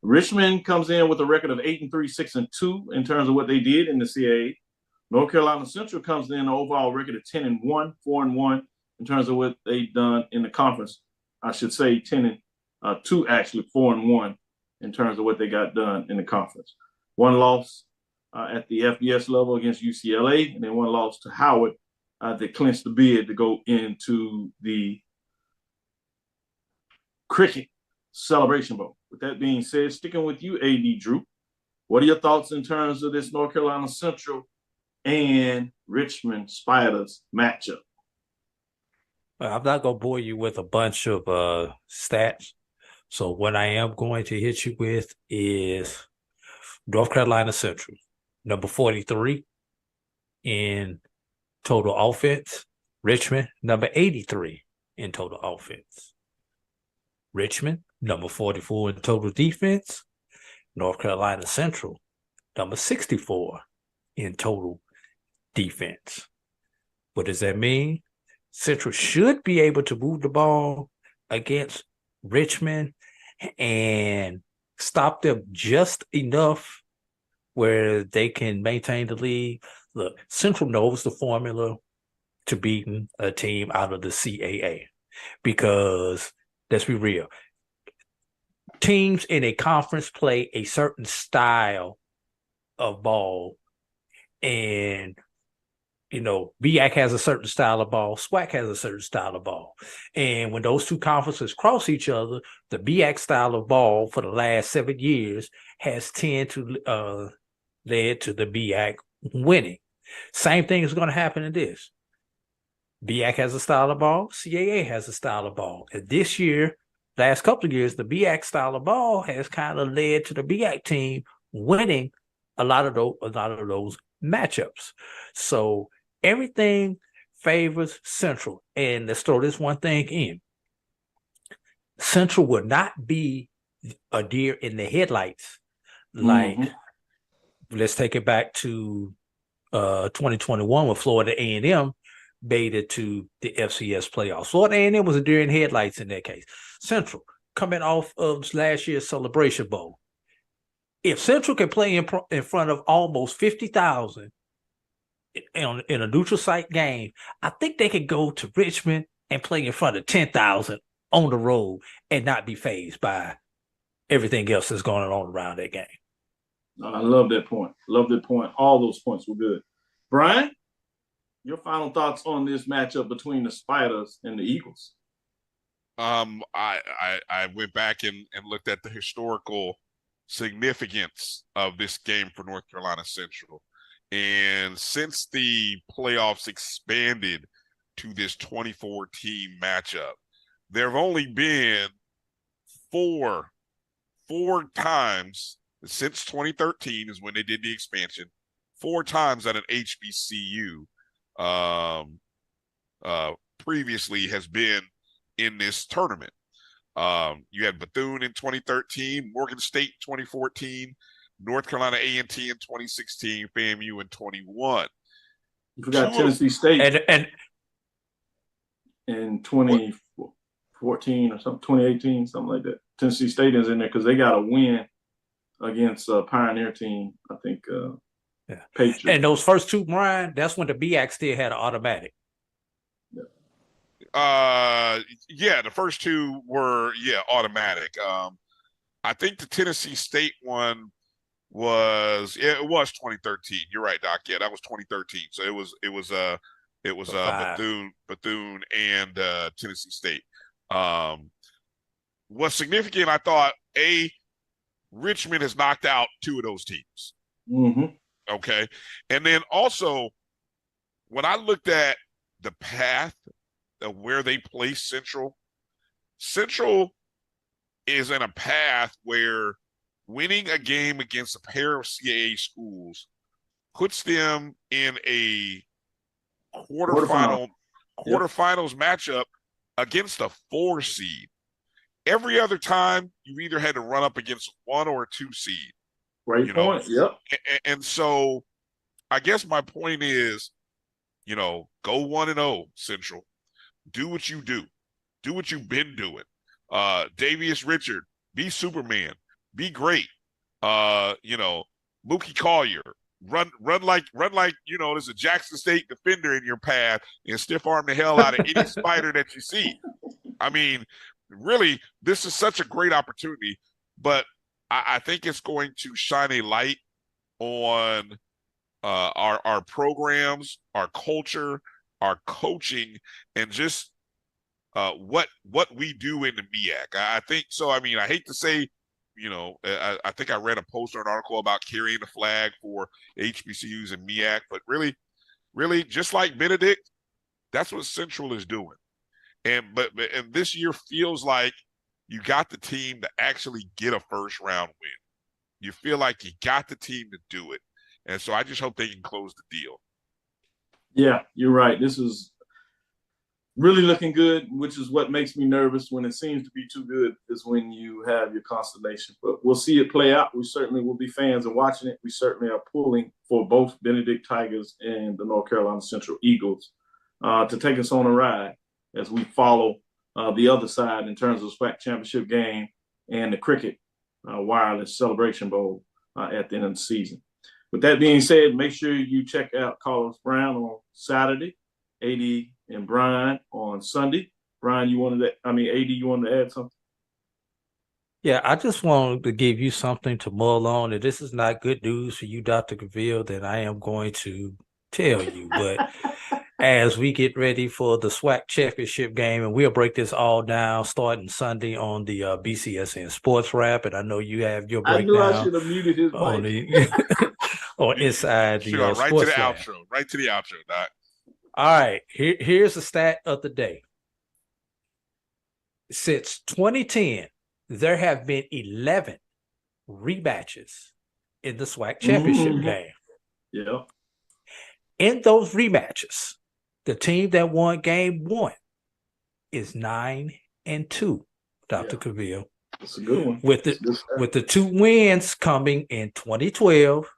Richmond comes in with a record of 8-3, 6-2 in terms of what they did in the CAA. North Carolina Central comes in an overall record of 10-1, 4-1 in terms of what they've done in the conference. I should say 10-2, actually 4-1 in terms of what they got done in the conference. 1 loss at the FBS level against UCLA, and then 1 loss to Howard that clinched the bid to go into the Cricket Celebration Bowl. With that being said, sticking with you, AD Drew, what are your thoughts in terms of this North Carolina Central and Richmond Spiders matchup? Well, I'm not going to bore you with a bunch of stats. So what I am going to hit you with is North Carolina Central, number 43 in total offense. Richmond, number 83 in total offense. Richmond, number 44 in total defense. North Carolina Central, number 64 in total defense. What does that mean? Central should be able to move the ball against Richmond and stop them just enough where they can maintain the lead. Look, Central knows the formula to beating a team out of the CAA because, let's be real, teams in a conference play a certain style of ball, and BAC has a certain style of ball, SWAC has a certain style of ball. And when those two conferences cross each other, the BAC style of ball for the last 7 years has tended to led to the BAC winning. Same thing is going to happen in this. BAC has a style of ball, CAA has a style of ball. And this year, last couple of years, the BAC style of ball has kind of led to the BAC team winning a lot of those matchups. So everything favors Central. And let's throw this one thing in. Central will not be a deer in the headlights. Like, let's take it back to 2021 when Florida A&M made it to the FCS playoffs. Florida A&M was a deer in headlights in that case. Central, coming off of last year's Celebration Bowl. If Central can play in front of almost 50,000 in a neutral site game, I think they could go to Richmond and play in front of 10,000 on the road and not be fazed by everything else that's going on around that game. I love that point. Love that point. All those points were good. Brian, your final thoughts on this matchup between the Spiders and the Eagles? I went back and looked at the historical significance of this game for North Carolina Central. And since the playoffs expanded to this 24-team matchup, there have only been four times since 2013 is when they did the expansion, 4 times that an HBCU previously has been in this tournament. You had Bethune in 2013, Morgan State 2014, North Carolina A&T in 2016, FAMU in 21. You forgot Tennessee State and in 2014 or something, 2018, something like that. Tennessee State is in there because they got a win against a Pioneer team, I think. Patriots. And those first 2, Brian, that's when the BAC still had an automatic. The first 2 were automatic. I think the Tennessee State one was 2013. You're right, Doc. Yeah, that was 2013. So it was Bethune and Tennessee State. What's significant, I thought, Richmond has knocked out 2 of those teams. Okay. And then also, when I looked at the path of where they place Central, Central is in a path where winning a game against a pair of CAA schools puts them in a quarterfinals matchup against a 4 seed. Every other time, you either had to run up against 1 or a 2 seed. Great point. Yep. And so, I guess my point is, go 1-0 Central. Do what you do. Do what you've been doing. Davius Richard, be Superman. Be great. Mookie Collier, run like there's a Jackson State defender in your path and stiff arm the hell out of any spider that you see. I mean, really, this is such a great opportunity, but I think it's going to shine a light on our programs, our culture, our coaching, and just what we do in the MEAC. I think so. I mean, I hate to say, I think I read a post or an article about carrying the flag for HBCUs and MEAC, but really, just like Benedict, that's what Central is doing. And this year feels like you got the team to actually get a first round win. You feel like you got the team to do it. And so I just hope they can close the deal. Yeah, you're right. This is really looking good, which is what makes me nervous when it seems to be too good, is when you have your constellation. But we'll see it play out. We certainly will be fans and watching it. We certainly are pulling for both Benedict Tigers and the North Carolina Central Eagles to take us on a ride as we follow the other side in terms of the SWAC championship game and the cricket wireless celebration bowl at the end of the season. With that being said, make sure you check out Carlos Brown on Saturday, AD and Brian on Sunday. Brian, AD, you wanted to add something? Yeah, I just wanted to give you something to mull on. If this is not good news for you, Dr. Cavil, then I am going to tell you. But as we get ready for the SWAC championship game, and we'll break this all down starting Sunday on the BCSN Sports Wrap, and I know you have your breakdown. I knew I should have muted his mic. On inside the right sports to the wrap. outro. Right to the outro, Doc. All right, here's the stat of the day. Since 2010, there have been 11 rematches in the SWAC championship game. Yeah. In those rematches, the team that won game 1 is 9-2, Dr. Cavil. That's a good one. With the 2 wins coming in 2012,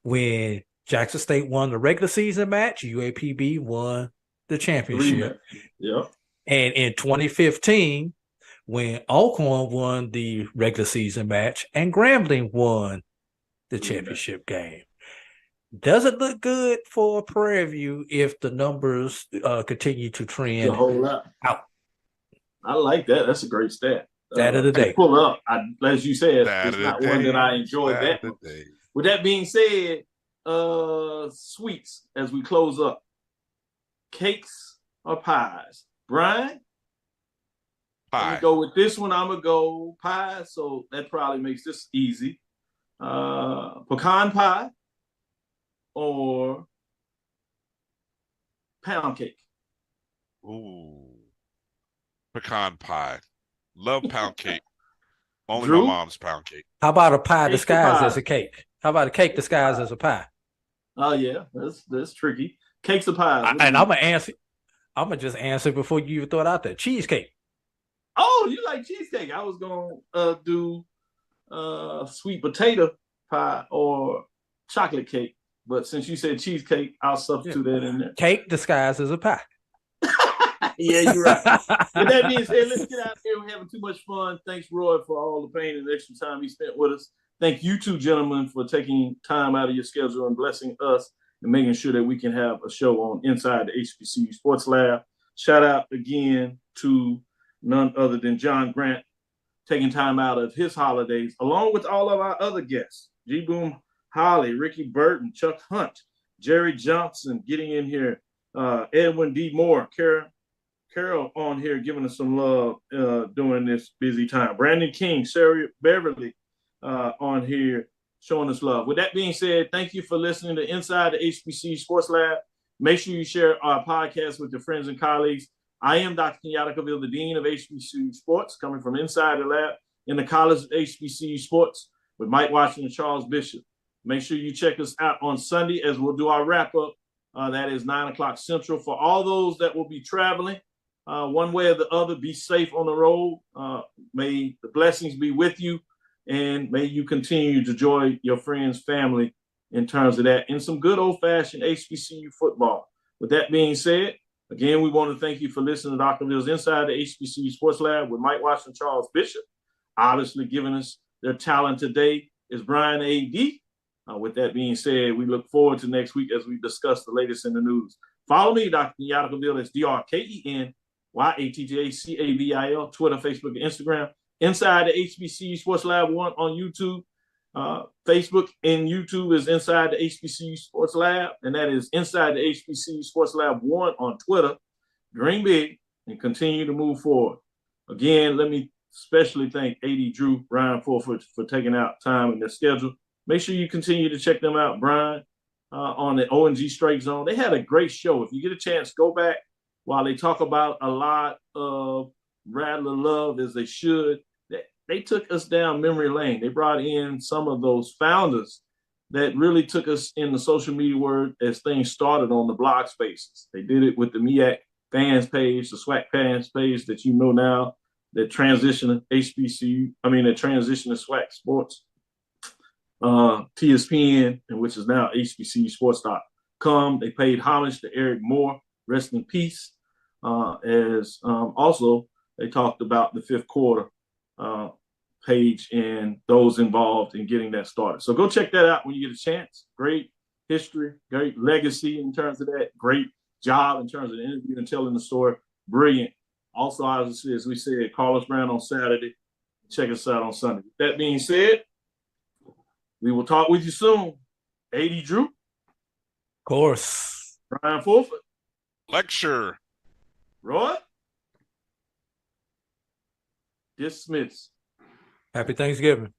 when Jackson State won the regular season match, UAPB won the championship. Yeah. And in 2015, when Alcorn won the regular season match and Grambling won the championship game. Does it look good for Prairie View if the numbers continue to trend a whole lot out? I like that. That's a great stat. Stat of the day. Pull up. As you said, it's not one that I enjoy that much. With that being said, sweets as we close up. Cakes or pies? Brian? Pie. I'm going to go with this one. I'm going to go pie, so that probably makes this easy. Pecan pie or pound cake? Ooh. Pecan pie. Love pound cake. Only Drew? my mom's pound cake. How about a pie disguised as a cake? How about a cake disguised as a pie? Oh yeah, that's tricky. Cakes or pies? And I'm gonna just answer before you even throw it out there. Cheesecake. Oh, you like cheesecake? I was gonna do sweet potato pie or chocolate cake, but since you said cheesecake, I'll substitute that in there. Cake disguised as a pie. Yeah, you're right. With that being said, let's get out here. We're having too much fun. Thanks, Roy, for all the pain and extra time he spent with us. Thank you two gentlemen for taking time out of your schedule and blessing us and making sure that we can have a show on Inside the HBCU Sports Lab. Shout out again to none other than John Grant, taking time out of his holidays, along with all of our other guests. G-Boom Holly, Ricky Burton, Chuck Hunt, Jerry Johnson getting in here, Edwin D. Moore, Carol on here giving us some love during this busy time. Brandon King, Sarah Beverly on here showing us love. With that being said, thank you for listening to Inside the HBCU Sports Lab. Make sure you share our podcast with your friends and colleagues. I am Dr. Kenyatta, Cavil, the Dean of HBCU Sports, coming from inside the lab in the College of HBCU Sports with Mike Washington and Charles Bishop. Make sure you check us out on Sunday as we'll do our wrap-up. That is 9 o'clock Central. For all those that will be traveling, one way or the other, be safe on the road. May the blessings be with you, and may you continue to enjoy your friends, family in terms of that, and some good old-fashioned HBCU football. With that being said, again, we want to thank you for listening to Dr. Mills Inside the HBCU Sports Lab with Mike Washington, Charles Bishop. Obviously giving us their talent today is Brian A.D. With that being said, we look forward to next week as we discuss the latest in the news. Follow me, Dr. Kenyatta Cavil. That's DrKenyattacavil, Twitter, Facebook, and Instagram. Inside the HBCU Sports Lab 1 on YouTube. Facebook and YouTube is Inside the HBCU Sports Lab, and that is Inside the HBCU Sports Lab 1 on Twitter. Dream big and continue to move forward. Again, let me especially thank AD Drew, Ryan Fulford for taking out time in their schedule. Make sure you continue to check them out, Brian, on the ONG Strike Zone. They had a great show. If you get a chance, go back while they talk about a lot of Rattler love, as they should. They took us down memory lane. They brought in some of those founders that really took us in the social media world as things started on the blog spaces. They did it with the MEAC fans page, the SWAC fans page that you know now, that transition to SWAC Sports, TSPN, and which is now HBCUsports.com. They paid homage to Eric Moore, rest in peace, as also they talked about the fifth quarter page and those involved in getting that started. So go check that out when you get a chance. Great history, great legacy in terms of that, great job in terms of the interview and telling the story. Brilliant. Also, as we said, Carlos Brown on Saturday. Check us out on Sunday. With that being said, we will talk with you soon. AD Drew. Of course. Brian Fulford. Lecture. Roy. Dismiss. Happy Thanksgiving.